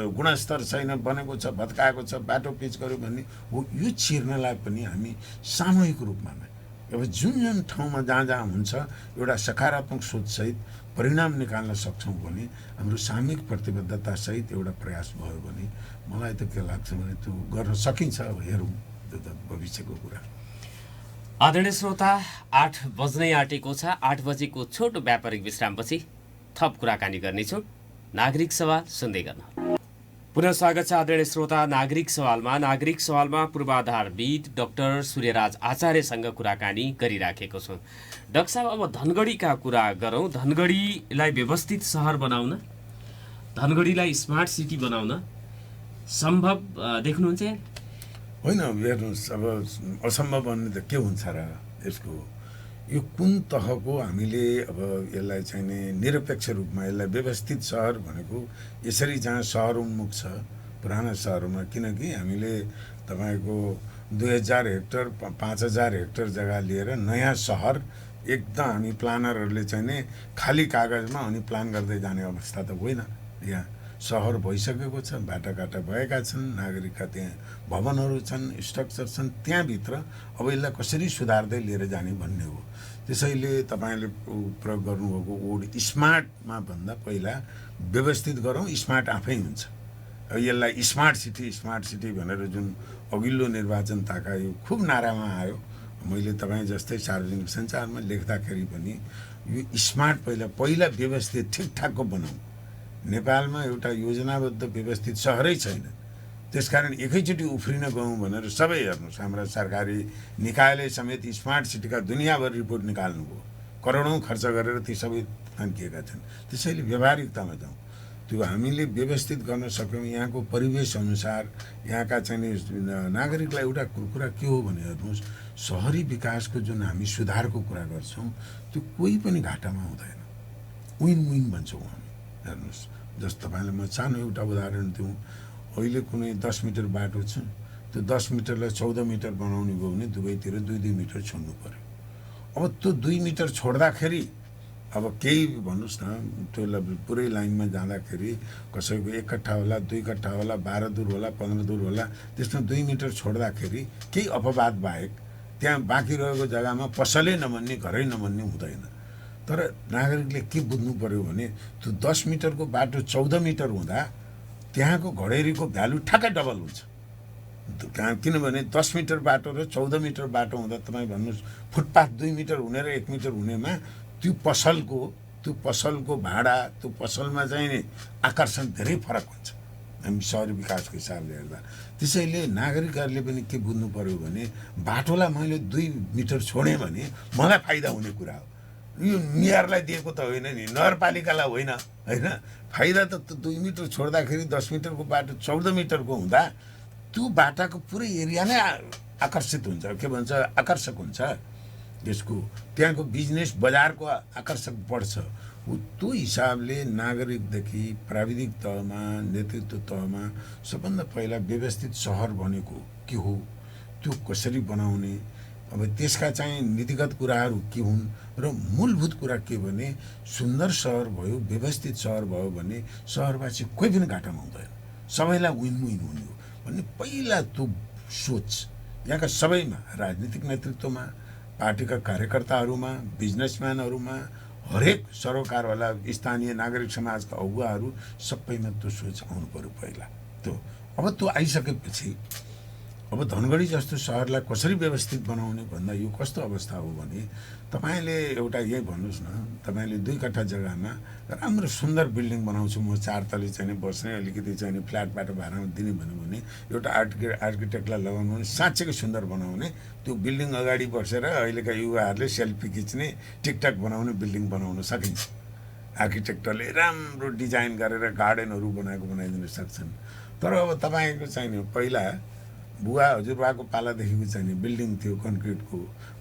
गुणस्तर छैन, बनेको छ, भत्काएको छ, बाटो पिच गर्यो भन्ने हो। यो चिर्नलाई पनि हामी सामूहिक रूपमा नै अब जुन जुन ठाउँमा जहाँ हुन्छ एउटा सकारात्मक सोचसहित परिणाम निकाल्न सक्छौँ भने, हाम्रो सामूहिक प्रतिबद्धतासहित एउटा प्रयास भयो भने मलाई त के लाग्छ भने त्यो गर्न सकिन्छ। अब हेरौँ, त्यो त भविष्यको कुरा। आदरणीय श्रोता, 8 बज्नै आँटेको छ। 8 बजेको छोटो व्यापारिक विश्रामपछि थप कुराकानी गर्नेछौँ। नागरिक सवाल सुन्दै गर्नु। पुनः स्वागत छ आदरणीय श्रोता। नागरिक सवालमा पूर्वाधारविद डाक्टर सूर्यराज आचार्यसँग कुराकानी गरिराखेको छौँ। डाक्टर साहब, अब धनगढीका कुरा गरौँ। धनगढीलाई व्यवस्थित सहर बनाउन, धनगढीलाई स्मार्ट सिटी बनाउन सम्भव देख्नुहुन्छ? होइन, हेर्नुहोस्, अब असम्भव भन्ने त के हुन्छ र यसको? यो कुन तहको हामीले अब यसलाई चाहिँ निरपेक्ष रूपमा यसलाई व्यवस्थित सहर भनेको यसरी जहाँ सहर उन्मुख छ पुराना सहरमा, किनकि हामीले तपाईँको 2000 हेक्टर 5000 हेक्टर जग्गा लिएर नयाँ सहर एकदम हामी प्लानरहरूले चाहिँ खाली कागजमा अनि प्लान गर्दै जाने अवस्था त होइन। यहाँ सहर भइसकेको छ, बाटाघाटा भएका छन्, नागरिकका त्यहाँ भवनहरू छन्, स्ट्रक्चर छन्, त्यहाँभित्र अब यसलाई कसरी सुधार्दै लिएर जाने भन्ने हो। त्यसैले तपाईँले प्रयोग गर्नुभएको वर्ड स्मार्टमा भन्दा पहिला व्यवस्थित गरौँ, स्मार्ट आफै हुन्छ। यसलाई स्मार्ट सिटी भनेर जुन अघिल्लो निर्वाचन ताकायो, खुब नारामा आयो। मैले तपाईँ जस्तै सार्वजनिक सञ्चारमा लेख्दाखेरि पनि यो स्मार्ट पहिला व्यवस्थित ठिकठाकको बनाऊ। नेपालमा एउटा योजनाबद्ध व्यवस्थित सहरै छैन, त्यसकारण एकैचोटि उफ्रिन गयौँ भनेर सबै हेर्नुहोस्, हाम्रा सरकारी निकायले समेत स्मार्ट सिटीका दुनियाँभर रिपोर्ट निकाल्नुभयो, करोडौँ खर्च गरेर ती सबै तन्किएका छन्। त्यसैले व्यवहारिकतामा जाउँ, त्यो हामीले व्यवस्थित गर्न सक्यौँ। यहाँको परिवेश अनुसार यहाँका चाहिँ नागरिकलाई एउटा कुरा के हो भने हेर्नुहोस्, सहरी विकासको जुन हामी सुधारको कुरा गर्छौँ त्यो कोही पनि घाटामा हुँदैन, विन विन भन्छौँ हामी। हेर्नुहोस्, जस्तो तपाईँलाई म सानो एउटा उदाहरण दिउँ। अहिले कुनै 10 मिटर बाटो छ, त्यो 10 मिटरलाई 14 मिटर बनाउने भयो भने दुवैतिर 2-2 मिटर छोड्नु पर्यो। अब त्यो 2 मिटर छोड्दाखेरि अब केही भन्नुहोस् न, त्यो पुरै लाइनमा जाँदाखेरि कसैको 1 कट्ठा होला, 2 कट्ठा होला, 12 दूर होला, 15 दूर होला, त्यसमा 2 मिटर छोड्दाखेरि केही अपवाद बाहेक त्यहाँ बाँकी रहेको जग्गामा पसलै नमन्ने, घरै नमन्ने हुँदैन। तर नागरिकले के बुझ्नु पर्यो भने त्यो 10 मिटरको बाटो 14 मिटर हुँदा त्यहाँको घडेरीको भ्यालु ठ्याक्कै डबल हुन्छ। किनभने 10 मिटर बाटो र 14 मिटर बाटो हुँदा तपाईँ भन्नुहोस्, फुटपाथ 2 मिटर हुने र 1 मिटर हुनेमा त्यो पसलको भाडा, त्यो पसलमा चाहिँ नि आकर्षण धेरै फरक हुन्छ हामी सहरी विकासको हिसाबले हेर्दा। त्यसैले नागरिकहरूले पनि के बुझ्नु पर्यो भने बाटोलाई मैले 2 मिटर छोडेँ भने मलाई फाइदा हुने कुरा हो। यो मेयरलाई दिएको त होइन नि, नगरपालिकालाई होइन, होइन। फाइदा त 2 मिटर छोड्दाखेरि 10 मिटरको बाटो 14 मिटरको हुँदा त्यो बाटाको पुरै एरिया नै आकर्षित हुन्छ, के भन्छ आकर्षक हुन्छ यसको, त्यहाँको बिजनेस बजारको आकर्षक बढ्छ। त्यो हिसाबले नागरिकदेखि प्राविधिक तहमा नेतृत्व तहमा सबभन्दा पहिला व्यवस्थित सहर भनेको के हो, त्यो कसरी बनाउने, अब त्यसका चाहिँ नीतिगत कुराहरू के हुन् र मूलभूत कुरा के भने सुन्दर सहर भयो, व्यवस्थित सहर भयो भने सहरवासी कोही पनि घाटामा हुँदैन, सबैलाई विन विन हुने हो भन्ने पहिला त्यो सोच यहाँका सबैमा, राजनीतिक नेतृत्वमा, पार्टीका कार्यकर्ताहरूमा, बिजनेसम्यानहरूमा, हरेक सरोकारवाला स्थानीय नागरिक समाजका अगुवाहरू सबैमा त्यो सोच आउनु पर्यो पहिला। अब त्यो आइसकेपछि अब धनगढी जस्तो सहरलाई कसरी व्यवस्थित बनाउने भन्दा यो कस्तो अवस्था हो भने तपाईँले एउटा यही भन्नुहोस् न, तपाईँले 2 कट्ठा जग्गामा राम्रो सुन्दर बिल्डिङ बनाउँछु म, 4 तले चाहिँ बस्ने, अलिकति चाहिँ फ्ल्याटबाट भाडामा दिने भन्यो भने एउटा आर्किटेक्टलाई लगाउनु भने साँच्चैकै सुन्दर बनाउने, त्यो बिल्डिङ अगाडि बसेर अहिलेका युवाहरूले सेल्फी खिच्ने, टिकटक बनाउने बिल्डिङ बनाउन सकिन्छ। आर्किटेक्टले राम्रो डिजाइन गरेर गार्डनहरू बनाइदिन सक्छन्। तर अब तपाईँको चाहिँ पहिला बुवा हजुरबाको पालादेखिको चाहिँ बिल्डिङ थियो कन्क्रिटको,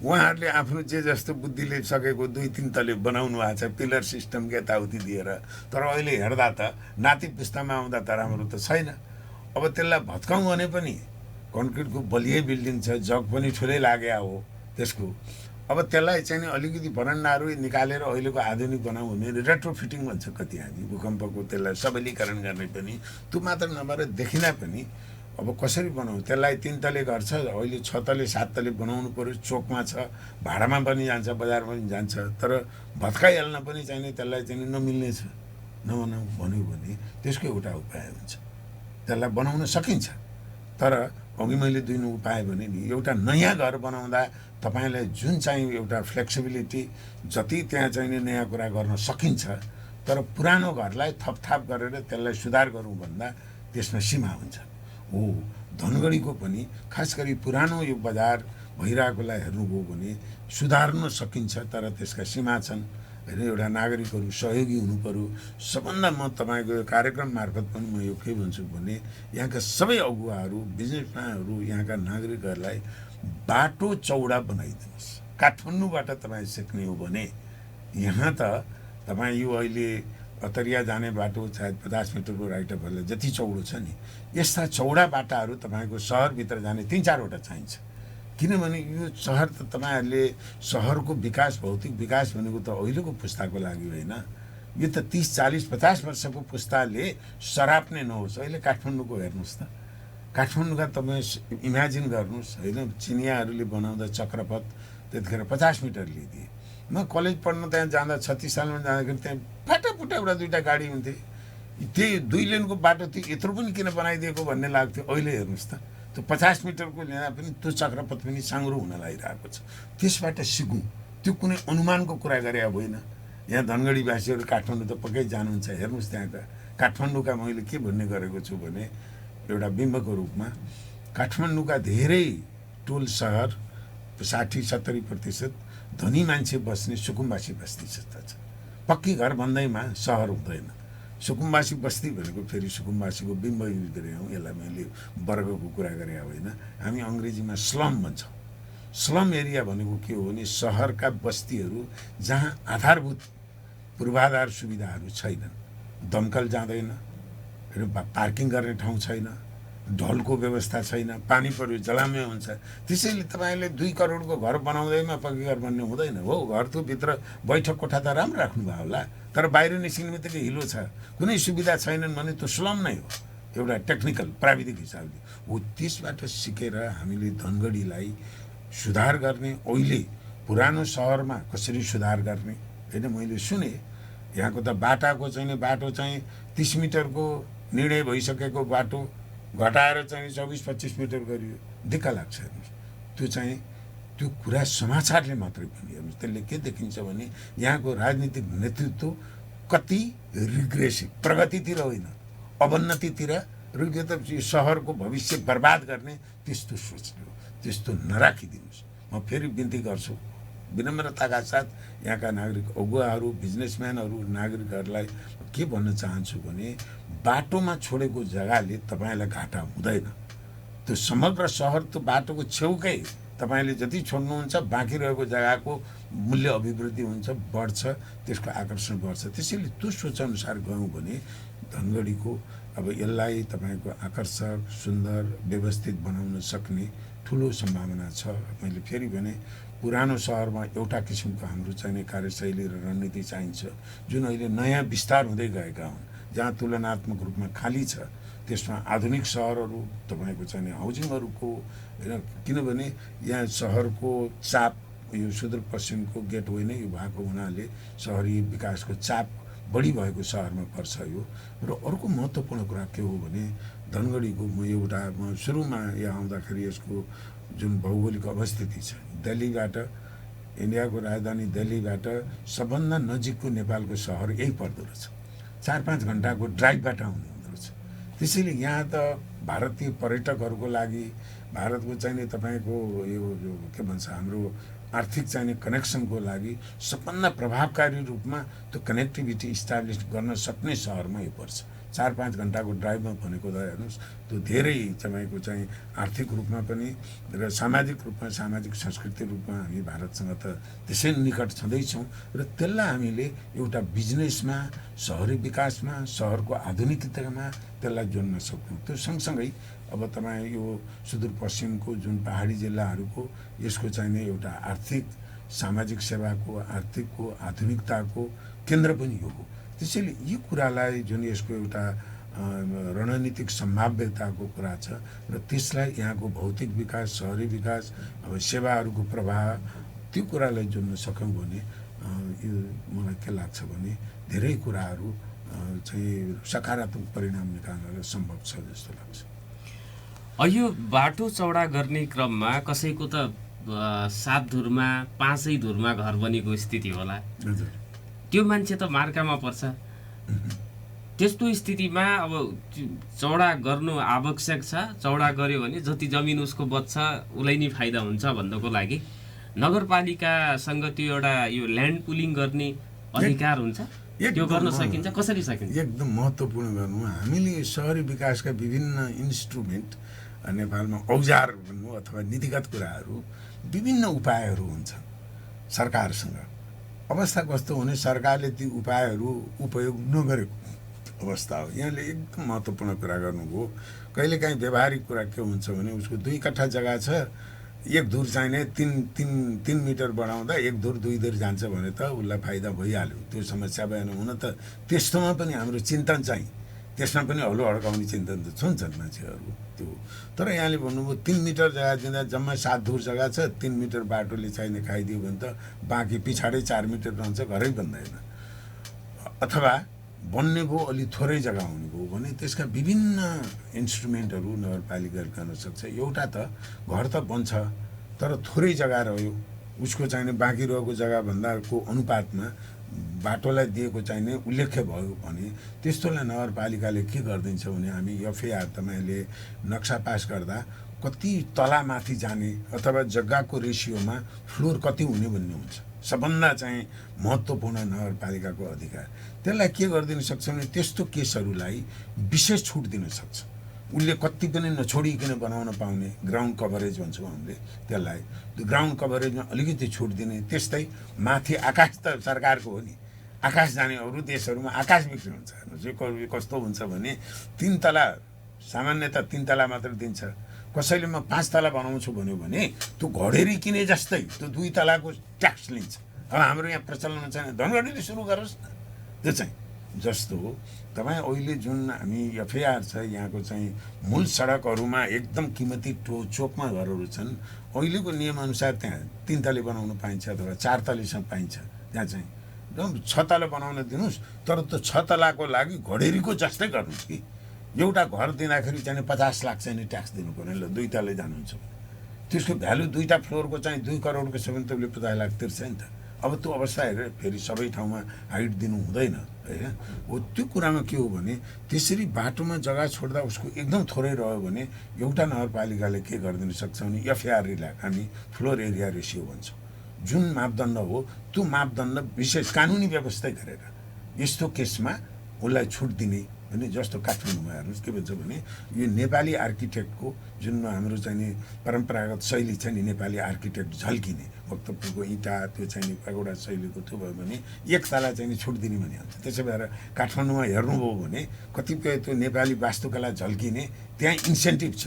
उहाँहरूले आफ्नो जे जस्तो बुद्धिले सकेको 2-3 तले बनाउनु भएको छ पिलर सिस्टम यताउति दिएर। तर अहिले हेर्दा त नाति पुस्तामा आउँदा त राम्रो त छैन। अब त्यसलाई भत्काउँ भने पनि कन्क्रिटको बलियै बिल्डिङ छ, जग पनि ठुलै लाग्या हो त्यसको। अब त्यसलाई चाहिँ अलिकति बरन्डाहरू निकालेर अहिलेको आधुनिक बनाऊ भने रेट्रोफिटिङ भन्छ कति हामी, भूकम्पको त्यसलाई सबलीकरण गर्ने पनि, त्यो मात्र नभएर देखिँदा पनि अब कसरी बनाऊ, त्यसलाई 3 तले घर छ अहिले 6 तले 7 तले बनाउनु पर्यो, चोकमा छ, भाडामा पनि जान्छ, बजारमा पनि जान्छ। तर भत्काइहाल्न पनि चाहिने त्यसलाई चाहिँ नमिल्ने छ, नबनाऊ भन्यो भने त्यसको एउटा उपाय हुन्छ, त्यसलाई बनाउन सकिन्छ। तर अघि मैले दिनु उपाय भने नि एउटा नयाँ घर बनाउँदा तपाईँलाई जुन चाहिँ एउटा फ्लेक्सिबिलिटी जति त्यहाँ चाहिँ नयाँ कुरा गर्न सकिन्छ, तर पुरानो घरलाई थपथाप गरेर त्यसलाई सुधार गरौँ भन्दा त्यसमा सीमा हुन्छ। हो धनगढीको पनि खास गरी पुरानो यो बजार भइरहेकोलाई हेर्नुभयो भने सुधार्न सकिन्छ, तर त्यसका सीमा छन् होइन। एउटा नागरिकहरू सहयोगी हुनु पर्यो। सबभन्दा म तपाईँको यो कार्यक्रम मार्फत पनि म यो के भन्छु भने यहाँका सबै अगुवाहरू, बिजनेसम्यानहरू, यहाँका नागरिकहरूलाई बाटो चौडा बनाइदिनुहोस्। काठमाडौँबाट तपाईँ सिक्ने हो भने यहाँ त तपाईँ यो अहिले अतरिया जाने बाटो सायद 50 मिटरको राइट अफलाई जति चौडो छ नि, यस्ता चौडा बाटाहरू तपाईँको सहरभित्र जाने 3-4 वटा चाहिन्छ। किनभने यो सहर त तपाईँहरूले सहरको विकास, भौतिक विकास भनेको त अहिलेको पुस्ताको लागि होइन, यो त 30-40-50 वर्षको पुस्ताले सराप्ने नहोस्। अहिले काठमाडौँको हेर्नुहोस् त, काठमाडौँका तपाईँ इमेजिन गर्नुहोस् होइन, चिनियाहरूले बनाउँदा चक्रपथ त्यतिखेर 50 मिटर लिइदिए। म कलेज पढ्न त्यहाँ जाँदा 36 सालमा जाँदाखेरि त्यहाँ फाटाफुटा एउटा 2टा गाडी हुन्थे, त्यही 2 लेनको बाटो थियो, यत्रो पनि किन बनाइदिएको भन्ने लाग्थ्यो। अहिले हेर्नुहोस् त त्यो 50 मिटरको लिँदा पनि त्यो चक्रपथ पनि साङ्ग्रो हुन लागिरहेको छ। त्यसबाट सिकौँ, त्यो कुनै अनुमानको कुरा गरे होइन। यहाँ धनगढीवासीहरू काठमाडौँ त पक्कै जानुहुन्छ, हेर्नुहोस् त्यहाँका काठमाडौँका मैले के भन्ने गरेको छु भने एउटा बिम्बको रूपमा काठमाडौँका धेरै टोल सहर 60-70% धनी मान्छे बस्ने सुकुम्बासी बस्ती जस्ता छ। पक्की घर भन्दैमा सहर हुँदैन। सुकुम्बासी बस्ती भनेको फेरि सुकुम्बासीको बिम्ब युज गरेँ हौँ, यसलाई मैले वर्गको कुरा गरेँ होइन। हामी अङ्ग्रेजीमा स्लम भन्छौँ। स्लम एरिया भनेको के हो भने सहरका बस्तीहरू जहाँ आधारभूत पूर्वाधार सुविधाहरू छैनन्, दमकल जाँदैन, पार्किङ गर्ने ठाउँ छैन, ढलको व्यवस्था छैन, पानी पर्यो जलामय हुन्छ। त्यसैले तपाईँले 2 करोडको घर बनाउँदैमा पक्की घर भन्ने हुँदैन हो। घर त भित्र बैठक कोठा त राम्रो राख्नुभयो होला, तर बाहिर निस्किने बित्तिकै हिलो छ, कुनै सुविधा छैनन् भने त्यो स्लम नै हो एउटा टेक्निकल प्राविधिक हिसाबले हो। त्यसबाट सिकेर हामीले धनगढीलाई सुधार गर्ने, अहिले पुरानो सहरमा कसरी सुधार गर्ने होइन। मैले सुने यहाँको त बाटो चाहिँ 30 मिटरको निर्णय भइसकेको बाटो घटाएर चाहिँ 24-25 मिटर गरियो। दिक्क लाग्छ हेर्नुहोस्। त्यो चाहिँ त्यो कुरा समाचारले मात्रै पनि हेर्नुहोस्, त्यसले के देखिन्छ भने यहाँको राजनीतिक नेतृत्व कति रिग्रेसिभ, प्रगतितिर होइन अवन्नतितिर, र यो त सहरको भविष्य बर्बाद गर्ने त्यस्तो सोच्ने हो। त्यस्तो नराखिदिनुहोस्। म फेरि बिन्ती गर्छु विनम्रताका साथ यहाँका नागरिक अगुवाहरू, बिजनेसम्यानहरू, नागरिकहरूलाई के भन्न चाहन्छु भने बाटोमा छोडेको जग्गाले तपाईँलाई घाटा हुँदैन। त्यो समग्र सहर त्यो बाटोको छेउकै तपाईँले जति छोड्नुहुन्छ बाँकी रहेको जग्गाको मूल्य अभिवृद्धि हुन्छ, बढ्छ, त्यसको आकर्षण बढ्छ। त्यसैले त्यो सोचअनुसार गयौँ भने धनगढीको अब यसलाई तपाईँको आकर्षक, सुन्दर, व्यवस्थित बनाउन सक्ने ठुलो सम्भावना छ। मैले फेरि भने पुरानो सहरमा एउटा किसिमको हाम्रो चाहिने कार्यशैली र रणनीति चाहिन्छ, जुन अहिले नयाँ विस्तार हुँदै गएका हुन्, जहाँ तुलनात्मक रूपमा खाली छ। त्यसमा आधुनिक सहरहरू तपाईँको चाहिने हाउजिङहरूको होइन, किनभने यहाँ सहरको चाप यो सुदूरपश्चिमको गेटवे नै यो भएको हुनाले सहरी विकासको चाप बढी भएको सहरमा पर्छ यो। र अर्को महत्त्वपूर्ण कुरा के हो भने धनगढीको म सुरुमा यहाँ आउँदाखेरि यसको जुन भौगोलिक अवस्थिति छ, दिल्लीबाट, इन्डियाको राजधानी दिल्लीबाट सबभन्दा नजिकको नेपालको सहर यही पर्दो रहेछ। 4-5 घन्टाको ड्राइभबाट आउने हुँदो रहेछ। त्यसैले यहाँ त भारतीय पर्यटकहरूको लागि भारतको चाहिने तपाईँको यो के भन्छ हाम्रो आर्थिक चाहिने कनेक्सनको लागि सबभन्दा प्रभावकारी रूपमा त्यो कनेक्टिभिटी इस्टाब्लिस गर्न सक्ने सहरमा यो पर्छ। 4-5 घन्टाको ड्राइभमा भनेको त हेर्नुहोस्, त्यो धेरै तपाईँको चाहिँ आर्थिक रूपमा पनि र सामाजिक रूपमा, सामाजिक सांस्कृतिक रूपमा हामी भारतसँग त त्यसै निकट छँदैछौँ। र त्यसलाई हामीले एउटा बिजनेसमा, सहरी विकासमा, सहरको आधुनिकतामा त्यसलाई जोड्न सक्छौँ। त्यो सँगसँगै अब तपाईँ यो सुदूरपश्चिमको जुन पहाडी जिल्लाहरूको यसको चाहिने एउटा आर्थिक, सामाजिक सेवाको, आर्थिकको, आधुनिकताको केन्द्र पनि यो हो। त्यसैले यी कुरालाई जुन यसको एउटा रणनीतिक सम्भाव्यताको कुरा छ र त्यसलाई यहाँको भौतिक विकास, सहरी विकास, अब सेवाहरूको प्रवाह, त्यो कुरालाई जोड्न सक्यौँ भने यो मलाई के लाग्छ भने धेरै कुराहरू चाहिँ सकारात्मक परिणाम निकाल्न सम्भव छ जस्तो लाग्छ। यो बाटो चौडा गर्ने क्रममा कसैको त 7 धुरमा 5 धुरमा घर बनेको स्थिति होला। हजुर, त्यो मान्छे त मार्कामा पर्छ। त्यस्तो स्थितिमा अब चौडा गर्नु आवश्यक छ। चौडा गर्यो भने जति जमिन उसको बच्छ उसलाई नै फाइदा हुन्छ भन्नको लागि नगरपालिकासँग त्यो एउटा यो ल्यान्ड पुलिङ गर्ने अधिकार हुन्छ। त्यो गर्न सकिन्छ, कसरी सकिन्छ? एकदम महत्त्वपूर्ण गर्नु। हामीले सहरी विकासका विभिन्न इन्स्ट्रुमेन्ट, नेपालमा औजार भन्नु अथवा नीतिगत कुराहरू, विभिन्न उपायहरू हुन्छन् सरकारसँग। अवस्था कस्तो हुने, सरकारले ती उपायहरू उपयोग नगरेको अवस्था हो। यहाँले एकदम महत्त्वपूर्ण कुरा गर्नुभयो। कहिलेकाहीँ व्यवहारिक कुरा के हुन्छ भने उसको 2 कट्ठा जग्गा छ, 1 धुर चाहिने 3 मिटर बढाउँदा 1 धुर 2 धुर जान्छ भने त उसलाई फाइदा भइहाल्यो, त्यो समस्या भएन। हुन त त्यस्तोमा पनि हाम्रो चिन्तन चाहिँ, त्यसमा पनि हलो अड्काउने चिन्तन त छन् मान्छेहरू त्यो। तर यहाँले भन्नुभयो 3 मिटर जग्गा दिँदा जम्मा 7 धुर जग्गा छ, 3 मिटर बाटोले चाहिने खाइदियो भने त बाँकी पछाडि 4 मिटर रहन्छ, घरै बन्दैन। अथवा बन्ने भयो अलि थोरै जग्गा हुने भयो भने त्यसका विभिन्न इन्स्ट्रुमेन्टहरू नगरपालिकाले गर्न सक्छ। एउटा त घर त बन्छ तर थोरै जग्गा रह्यो, उसको चाहिने बाँकी रहेको जग्गाभन्दाको अनुपातमा बाटोलाई दिएको चाहिने उल्लेख्य भयो भने त्यस्तोलाई नगरपालिकाले के गरिदिन्छ भने हामी एफआइआर तपाईँले नक्सा पास गर्दा कति तलामाथि जाने अथवा जग्गाको रेसियोमा फ्लोर कति हुने भन्ने हुन्छ। सबभन्दा चाहिँ महत्त्वपूर्ण नगरपालिकाको अधिकार। त्यसलाई के गरिदिन सक्छ भने त्यस्तो केसहरूलाई विशेष छुट दिन सक्छ। उसले कति पनि नछोडिकन बनाउन पाउने ग्राउन्ड कभरेज भन्छौँ हामीले त्यसलाई। त्यो ग्राउन्ड कभरेजमा अलिकति छुट दिने। त्यस्तै माथि आकाश त सरकारको हो नि, आकाश जाने अरू देशहरूमा आकाश बिक्री हुन्छ। हेर्नुहोस् कस्तो हुन्छ भने 3 तला सामान्यतः 3 तला मात्र दिन्छ। कसैले म 5 तला बनाउँछु भन्यो भने त्यो घडेरी किने जस्तै त्यो 2 तलाको ट्याक्स लिन्छ। अब हाम्रो यहाँ प्रचलन छैन, धनगढीले सुरु गरोस् न। त्यो चाहिँ जस्तो तपाईँ अहिले जुन हामी एफआइआर छ यहाँको चाहिँ मूल सडकहरूमा एकदम किमती चोकमा घरहरू छन्, अहिलेको नियमअनुसार त्यहाँ 3 तले बनाउन पाइन्छ अथवा 4 तलेसम्म पाइन्छ। त्यहाँ चाहिँ एकदम 6 तला बनाउन दिनुहोस्, तर त्यो 6 तलाको लागि घडेरीको जस्तै गर्नुहोस् कि एउटा घर दिँदाखेरि चाहिँ 50 लाख चाहिँ ट्याक्स दिनु पर्ने। ल 2 तले जानुहुन्छ त्यसको भ्यालु 2टा फ्लोरको चाहिँ 2 करोडको छ भने तपाईँले 50 लाख तिर्छ नि त। अब त्यो अवस्था हेरेर फेरि सबै ठाउँमा हाइट दिनु हुँदैन होइन। हो त्यो कुरामा के हो भने त्यसरी बाटोमा जग्गा छोड्दा उसको एकदम थोरै रह्यो भने एउटा नगरपालिकाले के गरिदिन सक्छ भने एफआइआरलाई हामी फ्लोर एरिया रेसियो भन्छौँ। जुन मापदण्ड हो त्यो मापदण्ड विशेष कानुनी व्यवस्था गरेर यस्तो केसमा उसलाई छुट दिने होइन। जस्तो काठमाडौँमा हेर्नुहोस् के भन्छ भने यो नेपाली आर्किटेक्टको जुन हाम्रो चाहिँ नि परम्परागत शैली छ नि, नेपाली आर्किटेक्ट झल्किने भक्तपुरको इँटा त्यो चाहिँ नि एउटा शैलीको त्यो भयो भने एक तला चाहिँ नि छुट दिने भन्ने हुन्छ। त्यसो भएर काठमाडौँमा हेर्नुभयो भने कतिपय त्यो नेपाली वास्तुकला झल्किने त्यहाँ इन्सेन्टिभ छ।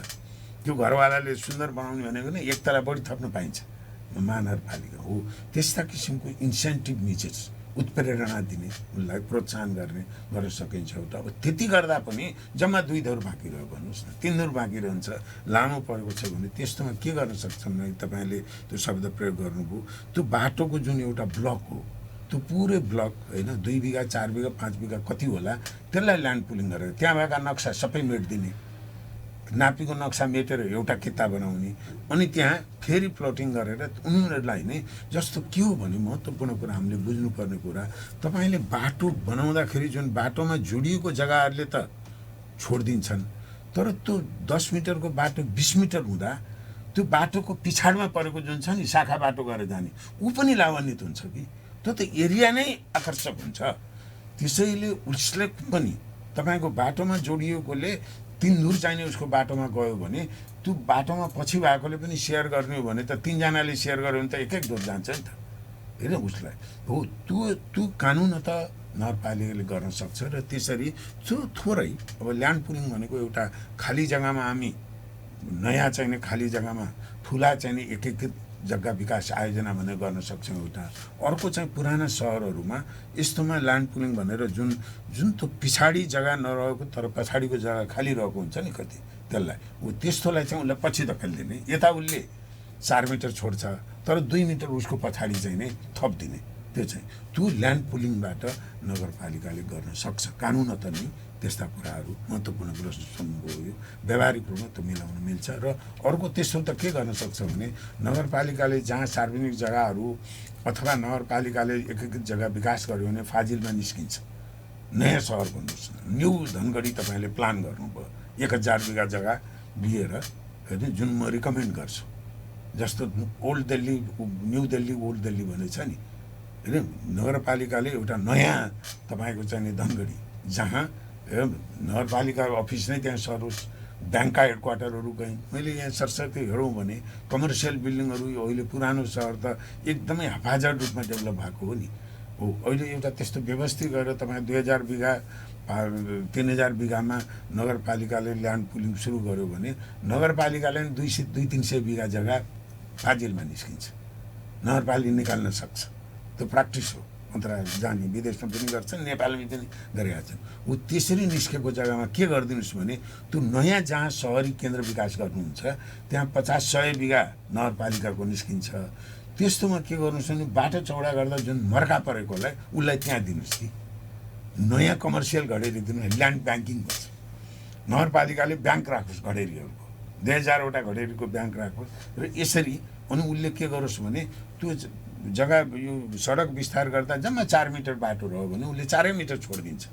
त्यो घरवालाले सुन्दर बनाउने भनेको नै एक तला बढी थप्न पाइन्छ। महानगरपालिका हो त्यस्ता किसिमको इन्सेन्टिभ निचेस उत्प्रेरणा दिने, उसलाई प्रोत्साहन गर्न सकिन्छ एउटा। अब त्यति गर्दा पनि जम्मा 2 दौर बाँकी रह्यो भन्नुहोस् न, 3 दौर बाँकी रहन्छ, लामो परेको छ भने त्यस्तोमा के गर्न सक्छन् भने तपाईँले त्यो शब्द प्रयोग गर्नुभयो। त्यो बाटोको जुन एउटा ब्लक हो त्यो पुरै ब्लक होइन 2 बिघा 4 बिघा 5 बिघा कति होला त्यसलाई ल्यान्ड पुलिङ गरेर त्यहाँ भएका नक्सा सबै मेटिदिने, नापीको नक्सा मेटेर एउटा किता बनाउने, अनि त्यहाँ फेरि प्लटिङ गरेर उनीहरूलाई नै जस्तो के हो भने महत्त्वपूर्ण कुरा हामीले बुझ्नुपर्ने कुरा, तपाईँले बाटो बनाउँदाखेरि जुन बाटोमा जोडिएको जग्गाहरूले त छोडिदिन्छन्, तर त्यो 10 मिटरको बाटो 20 मिटर हुँदा त्यो बाटोको पिछाडमा परेको जुन छ नि शाखा बाटो गरेर जाने ऊ पनि लाभान्वित हुन्छ कि, त्यो त एरिया नै आकर्षक हुन्छ। त्यसैले उसले पनि तपाईँको बाटोमा जोडिएकोले 3 धुर चाहिने उसको बाटोमा गयो भने त्यो बाटोमा पछि भएकोले पनि सेयर गर्ने हो भने त 3 जनाले सेयर गर्यो भने त एक धुर जान्छ नि त होइन उसलाई। हो त्यो कानुन त नगरपालिकाले गर्न सक्छ र त्यसरी थोरै अब ल्यान्ड पुलिङ भनेको एउटा खाली जग्गामा हामी नयाँ चाहिने खाली जग्गामा ठुला चाहिने एक जग्गा विकास आयोजना भनेर गर्न सक्छौँ एउटा। अर्को चाहिँ पुराना सहरहरूमा यस्तोमा ल्यान्ड पुलिङ भनेर जुन त्यो पछाडि जग्गा नरहेको तर पछाडिको जग्गा खाली रहेको हुन्छ नि कति, त्यसलाई त्यस्तोलाई चाहिँ उसलाई पछि धकेलिदिने, यता उसले 4 मिटर छोड्छ तर 2 मिटर उसको पछाडि चाहिँ नै थपिदिने, त्यो ल्यान्ड पुलिङबाट नगरपालिकाले गर्न सक्छ। कानुन त नै त्यस्ता कुराहरू महत्त्वपूर्ण प्रश्न सम्भव हो, व्यावहारिक रूपमा त मिलाउन मिल्छ। र अर्को त्यस्तो त के गर्न सक्छ भने नगरपालिकाले जहाँ सार्वजनिक जग्गाहरू अथवा नगरपालिकाले एक जग्गा विकास गर्यो भने फाजिलमा निस्किन्छ नयाँ सहर भन्नुहोस् न, न्यू धनगढी तपाईँले प्लान गर्नुभयो 1000 बिघा जग्गा लिएर होइन, जुन म रिकमेन्ड गर्छु। जस्तो old Delhi new Delhi old Delhi भन्ने छ नि होइन, नगरपालिकाले एउटा नयाँ तपाईँको चाहिने धनगढी जहाँ नगरपालिका अफिस नै त्यहाँ सरोस्, ब्याङ्कका हेडक्वार्टरहरू गएँ मैले यहाँ सरसर्ती हेरौँ भने कमर्सियल बिल्डिङहरू अहिले पुरानो सहर त एकदमै हफाजत रूपमा डेभलप भएको हो नि। हो अहिले एउटा त्यस्तो व्यवस्थित गरेर तपाईँ 2000 बिघा 3000 बिघामा नगरपालिकाले ल्यान्ड पुलिङ सुरु गर्यो भने नगरपालिकाले 200-300 बिघा जग्गा फाजिलमा निस्किन्छ, नगरपालिका निकाल्न सक्छ। त्यो प्र्याक्टिस हो, मन्त्रालय जाने विदेशमा पनि गर्छन्, नेपालमा पनि गरिरहेका छन्। ऊ त्यसरी निस्केको जग्गामा के गरिदिनुहोस् भने त्यो नयाँ जहाँ सहरी केन्द्र विकास गर्नुहुन्छ त्यहाँ 50-100 बिघा नगरपालिकाको निस्किन्छ। त्यस्तोमा के गर्नुहोस् भने बाटो चौडा गर्दा जुन मर्का परेकोलाई उसलाई त्यहाँ दिनुहोस् कि नयाँ कमर्सियल घडेरी दिनु, ल्यान्ड ब्याङ्किङ भन्छ। नगरपालिकाले ब्याङ्क राखोस् घडेरीहरूको, 2000वटा घडेरीको ब्याङ्क राखोस् र यसरी अनि उसले के गरोस् भने त्यो जग्गा यो सडक विस्तार गर्दा जम्मा 4 मिटर बाटो रह्यो भने उसले 4 मिटर छोडिदिन्छ।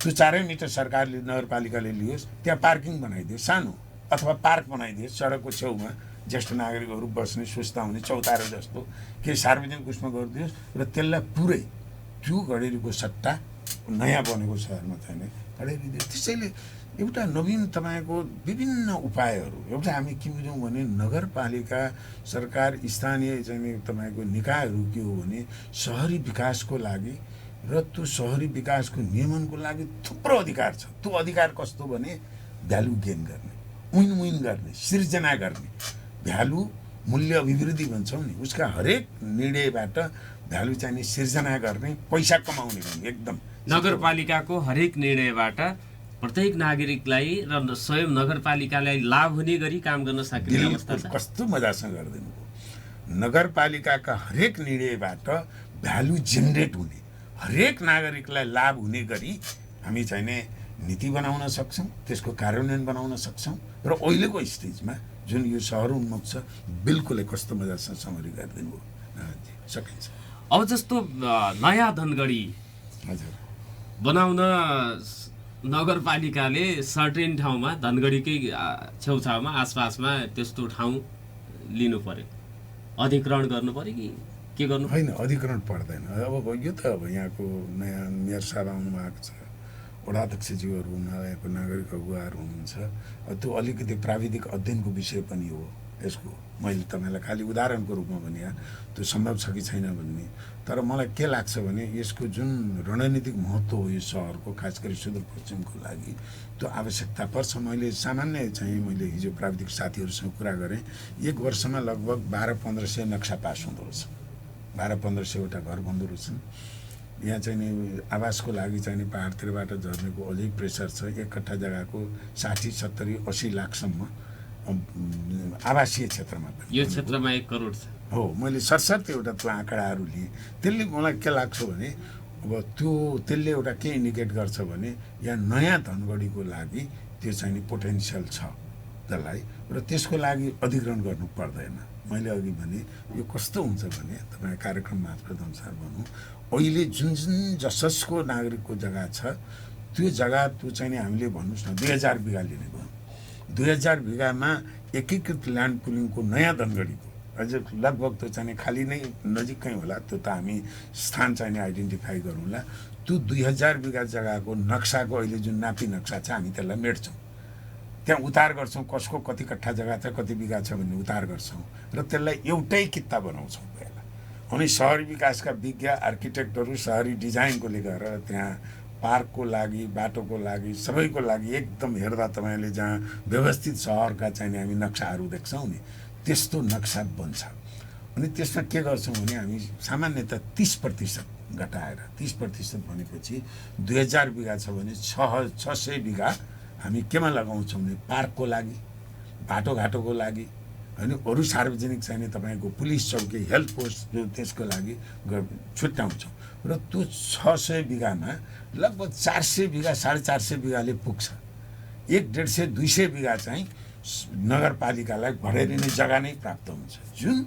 त्यो 4 मिटर सरकारले नगरपालिकाले लियोस्, त्यहाँ पार्किङ बनाइदियोस् सानो अथवा पार्क बनाइदियोस् सडकको छेउमा, ज्येष्ठ नागरिकहरू बस्ने सुस्ता हुने चौतारो जस्तो केही सार्वजनिक उसमा गरिदियोस् र त्यसलाई पुरै त्यो घडेरीको सट्टा नयाँ बनेको सहरमा चाहिँ घडेरी दियो। त्यसैले एउटा नवीन तपाईँको विभिन्न उपायहरू, एउटा हामी के बुझौँ भने नगरपालिका सरकार स्थानीय चाहिँ तपाईँको निकायहरू के हो भने सहरी विकासको लागि र त्यो सहरी विकासको नियमनको लागि थुप्रो अधिकार छ। त्यो अधिकार कस्तो भने भ्यालु गेन गर्ने, विन गर्ने, सिर्जना गर्ने, भ्यालु मूल्य अभिवृद्धि भन्छौँ नि, उसका हरेक निर्णयबाट भ्यालु चाहिने सिर्जना गर्ने, पैसा कमाउने गर्ने। एकदम नगरपालिकाको हरेक निर्णयबाट प्रत्येक नागरिकलाई र स्वयं नगरपालिकालाई लाभ हुने गरी काम गर्न सकिने अवस्था छ। कस्तो मजासँग गरिदिनु भयो, नगरपालिकाका हरेक निर्णयबाट भ्यालु जेनेरेट हुने, हरेक नागरिकलाई लाभ हुने गरी हामी चाहिने नीति बनाउन सक्छौँ, त्यसको कार्यान्वयन बनाउन सक्छौँ। र अहिलेको स्टेजमा जुन यो सहर उन्मुख छ बिल्कुलै कस्तो मजासँग समरी गरिदिनु भयो, सकिन्छ। अब जस्तो नयाँ धनगढी हजुर बनाउन नगरपालिकाले सर्टेन ठाउँमा धनगढीकै छेउछाउमा आसपासमा त्यस्तो ठाउँ लिनु पर्यो, अधिग्रहण गर्नु पर्यो कि के गर्नु? होइन, अधिग्रहण पर्दैन। अब यो त अब यहाँको नयाँ मेयर साहब आउनु भएको छ, वडाध्यक्षज्यूहरू हुनुभएको नागरिक अगुवाहरू हुनुहुन्छ। त्यो अलिकति प्राविधिक अध्ययनको विषय पनि हो यसको। मैले तपाईँलाई खालि उदाहरणको रूपमा भने त्यो सम्भव छ कि छैन भन्ने। तर मलाई के लाग्छ भने यसको जुन रणनीतिक महत्त्व हो यो सहरको, खास गरी सुदूरपश्चिमको लागि त्यो आवश्यकता पर्छ। मैले सामान्य चाहिँ मैले हिजो प्राविधिक साथीहरूसँग कुरा गरेँ, 1 वर्षमा लगभग 1200-1500 नक्सा पास हुँदो रहेछ। 1200-1500वटा घर बन्दो रहेछन्। यहाँ चाहिँ नि आवासको लागि चाहिँ नि पहाडतिरबाट झर्नेको अझै प्रेसर छ। 1 कट्ठा जग्गाको 60-70-80 लाखसम्म आवासीय क्षेत्रमा पनि। यो क्षेत्रमा 1 करोड छ हो। मैले सरसर्ती एउटा त्यो आँकडाहरू लिएँ। त्यसले मलाई के लाग्छ भने अब त्यसले एउटा के इन्डिकेट गर्छ भने यहाँ नयाँ धनगढीको लागि त्यो चाहिँ नि पोटेन्सियल छ त्यसलाई, र त्यसको लागि अधिग्रहण गर्नु पर्दैन। मैले अघि भने यो कस्तो हुन्छ भने तपाईँ कार्यक्रम मार्फत अनुसार भनौँ, अहिले जुन जसको नागरिकको जग्गा छ त्यो जग्गा त्यो चाहिँ नि हामीले भन्नुहोस् न 2000 बिघा लिने भयो। 2000 बिघामा एकीकृत ल्यान्ड पुलिङको नयाँ धनगढीको अझ लगभग त्यो चाहिँ खाली नै नजिकै होला, त्यो त हामी स्थान चाहिँ नि आइडेन्टिफाई गरौँला। त्यो 2000 बिघा जग्गाको नक्साको अहिले जुन नापी नक्सा छ हामी त्यसलाई मेट्छौँ, त्यहाँ उतार गर्छौँ, कसको कति कट्ठा जग्गा छ कति बिघा छ भन्ने उतार गर्छौँ र त्यसलाई एउटै किता बनाउँछौँ पहिला। अनि सहरी विकासका विज्ञ आर्किटेक्टहरू सहरी डिजाइनकोले गरेर त्यहाँ पार्कको लागि, बाटोको लागि, सबैको लागि एकदम हेर्दा तपाईँले जहाँ व्यवस्थित सहरका चाहिँ हामी नक्साहरू देख्छौँ नि त्यस्तो नक्सा बन्छ। अनि त्यसमा के गर्छौँ भने हामी सामान्यतः 30% घटाएर, 30% भनेपछि 2000 बिघा छ भने 600 बिघा हामी केमा लगाउँछौँ भने पार्कको लागि, बाटोघाटोको लागि, होइन अरू सार्वजनिक चाहिने तपाईँको पुलिस चौकी, हेल्थ पोस्ट जो त्यसको लागि छुट्याउँछौँ। र त्यो 600 बिघामा लगभग 400 बिघा 450 बिघाले पुग्छ। 150-200 बिघा चाहिँ नगरपालिकालाई भडाइदिने जग्गा नै प्राप्त हुन्छ, जुन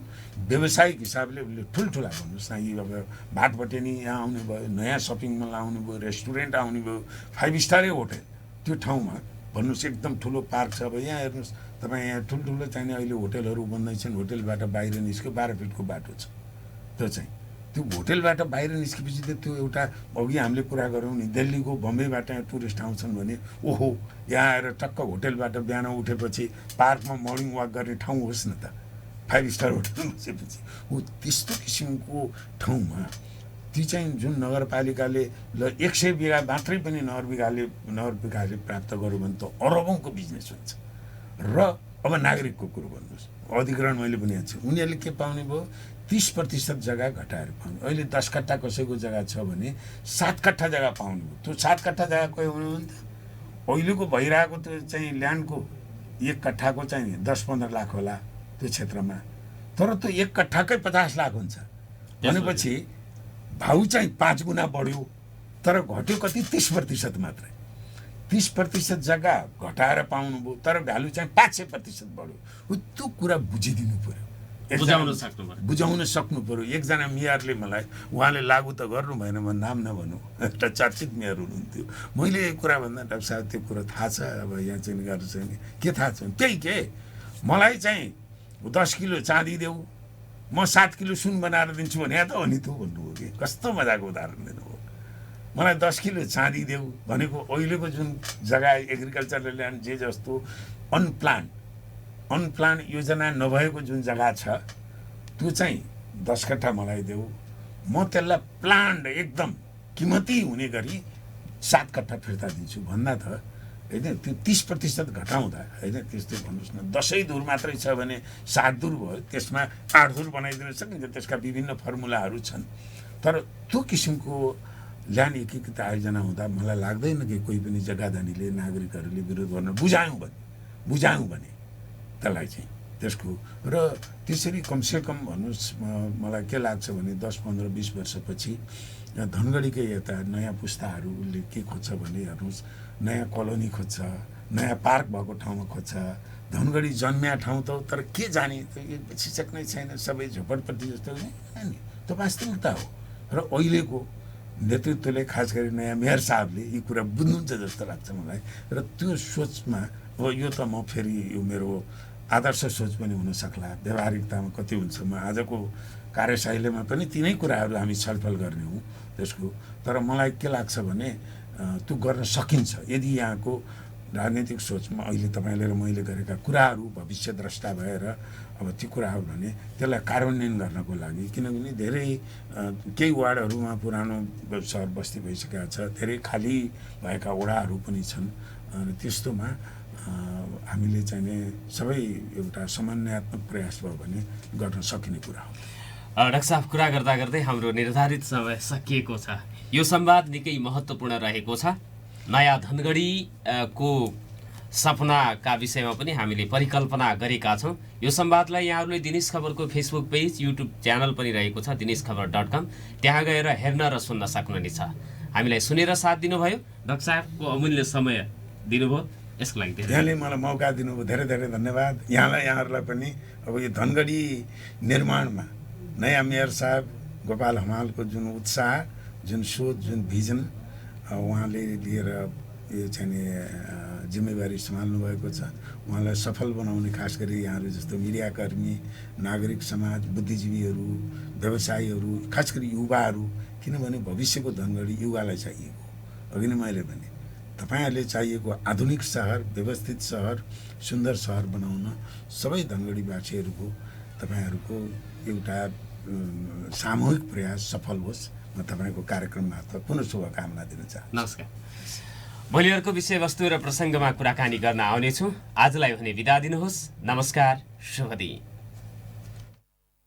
व्यावसायिक हिसाबले उसले ठुल्ठुला भन्नुहोस् न, यी अब भाटबटेनी यहाँ आउने भयो, नयाँ सपिङ मल आउने भयो, रेस्टुरेन्ट आउने भयो, 5 स्टारै होटल त्यो ठाउँमा भन्नुहोस्, एकदम ठुलो पार्क छ। अब यहाँ हेर्नुहोस् तपाईँ, यहाँ ठुल्ठुलो चाहिने अहिले होटलहरू बन्दैछन्, होटलबाट बाहिर निस्क्यो 12 फिटको बाटो छ। त्यो चाहिँ त्यो होटलबाट बाहिर निस्केपछि त त्यो एउटा अघि हामीले कुरा गऱ्यौँ नि, दिल्लीको बम्बईबाट यहाँ टुरिस्ट आउँछन् भने ओहो यहाँ आएर टक्क होटलबाट बिहान उठेपछि पार्कमा मर्निङ वाक गर्ने ठाउँ होस् न त, 5 स्टार होटलमा बसेपछि हो। त्यस्तो किसिमको ठाउँमा ती चाहिँ जुन नगरपालिकाले ल 100 बिघा मात्रै पनि नगरपालिकाले प्राप्त गर्यो भने त अरबौँको बिजनेस हुन्छ। र अब नागरिकको कुरो भन्नुहोस्, अधिग्रहण मैले भनेको छु, उनीहरूले के पाउने भयो 30% जग्गा घटाएर पाउने। अहिले 10 कट्ठा कसैको जग्गा छ भने 7 कट्ठा जग्गा पाउनु भयो। त्यो 7 कट्ठा जग्गा कोही हुनु भने त अहिलेको भइरहेको त्यो चाहिँ ल्यान्डको 1 कट्ठाको चाहिँ 10-15 लाख होला त्यो क्षेत्रमा, तर त्यो 1 कट्ठाकै 50 लाख हुन्छ भनेपछि भाउ चाहिँ 5 गुणा बढ्यो, तर घट्यो कति 30% मात्रै। 30% जग्गा घटाएर पाउनुभयो तर भ्यालु चाहिँ 500% बढ्यो। त्यो कुरा बुझिदिनु पर्यो, बुझाउन सक्नु पर्यो। एकजना मेयरले मलाई, उहाँले लागू त गर्नु भएन, म नाम नभनौँ, एउटा चर्चित मेयर हुनुहुन्थ्यो। मैले यो कुरा भन्दा डाक्टर साहब त्यो कुरो थाहा छ, अब यहाँ चाहिँ गर्छ नि के थाहा छ, त्यही के मलाई चाहिँ 10 किलो चाँदी देऊ म 7 किलो सुन बनाएर दिन्छु भने त हो नि त्यो भन्नुभयो कि कस्तो मजाको उदाहरण दिनुभयो। मलाई 10 किलो चाँदी देऊ भनेको अहिलेको जुन जग्गा एग्रिकल्चरल ल्यान्ड जे जस्तो अनप्लान योजना नभएको जुन जग्गा छ त्यो चाहिँ 10 कट्ठा मलाई देऊ, म त्यसलाई प्लान्ड एकदम किमती हुने गरी 7 कट्ठा फिर्ता दिन्छु भन्दा त होइन त्यो 30% घटाउँदा होइन त्यस्तो भन्नुहोस् न 10 धुर मात्रै छ भने 7 धुर भयो, त्यसमा 8 धुर बनाइदिन सकिन्छ। त्यसका विभिन्न फर्मुलाहरू छन्। तर त्यो किसिमको ल्यान्ड एकीकृत आयोजना हुँदा मलाई लाग्दैन कि कोही पनि जग्गादानीले नागरिकहरूले विरोध गर्न बुझायौँ भने त्यसलाई चाहिँ त्यसको। र त्यसरी कमसेकम भन्नुहोस् मलाई के लाग्छ भने 10-15-20 वर्षपछि धनगढीकै यता नयाँ पुस्ताहरूले के खोज्छ भने हेर्नुहोस्, नयाँ कलोनी खोज्छ, नयाँ पार्क भएको ठाउँमा खोज्छ। धनगढी जन्मिया ठाउँ त तर के जाने त शिक्षक नै छैन, सबै झोपडपट्टि जस्तो नि, त्यो वास्तविकता हो। र अहिलेको नेतृत्वले खास गरी नयाँ मेयर साहबले यी कुरा बुझ्नुहुन्छ जस्तो लाग्छ मलाई। र त्यो सोचमा अब यो त म फेरि यो मेरो आदर्श सोच पनि हुनसक्ला, व्यवहारिकतामा कति हुन्छ म आजको कार्यशैलीमा पनि तिनै कुराहरू हामी छलफल गर्ने हौँ त्यसको। तर मलाई के लाग्छ भने त्यो गर्न सकिन्छ यदि यहाँको राजनैतिक सोचमा अहिले तपाईँले र मैले गरेका कुराहरू भविष्य द्रष्टा भएर अब ती कुराहरू भने त्यसलाई कार्यान्वयन गर्नको लागि किनभने धेरै केही वार्डहरूमा पुरानो सहर बस्ती भइसकेका छ धेरै खाली भएका वडाहरू पनि छन् अनि त्यस्तोमा हामीले चाहिँ नि सबै एउटा समन्वयात्मक प्रयास भयो भने गर्न सकिने कुरा हो। डाक्टर साहब, कुरा गर्दा गर्दै हाम्रो निर्धारित समय सकिएको छ। यो संवाद निकै महत्त्वपूर्ण रहेको छ। नयाँ धनगढीको सपनाका विषयमा पनि हामीले परिकल्पना गरेका छौँ। यो संवादलाई यहाँहरूले दिनेश खबरको फेसबुक पेज, युट्युब च्यानल पनि रहेको छ दिनेशखबर.com, त्यहाँ गएर हेर्न र सुन्न सक्नुहुनेछ। हामीलाई सुनेर साथ दिनुभयो, डाक्टर साहबको अमूल्य समय दिनुभयो, यसको लागि यहाँले मलाई मौका दिनुभयो, धेरै धेरै धन्यवाद। यहाँहरूलाई पनि अब यो धनगढी निर्माणमा नयाँ मेयर साहब गोपाल हमालको जुन उत्साह, जुन सोच, जुन भिजन उहाँले लिएर यो चाहिँ जिम्मेवारी सम्हाल्नु भएको छ, उहाँलाई सफल बनाउने खास गरी यहाँहरू जस्तो मिडियाकर्मी, नागरिक समाज, बुद्धिजीवीहरू, व्यवसायीहरू, खास गरी युवाहरू, किनभने भविष्यको धनगढी युवालाई चाहिएको। अघि नै मैले भने तपाईँहरूले चाहिएको आधुनिक सहर, व्यवस्थित सहर, सुन्दर सहर बनाउन सबै धनगढीवासीहरूको तपाईँहरूको एउटा सामूहिक प्रयास सफल होस्। म तपाईँको कार्यक्रम मार्फत पुनः शुभकामना दिन चाहन्छु। नमस्कार। भोलि अर्को विषयवस्तु र प्रसङ्गमा कुराकानी गर्न आउनेछु। आजलाई भने बिदा दिनुहोस्। नमस्कार, शुभ दिन।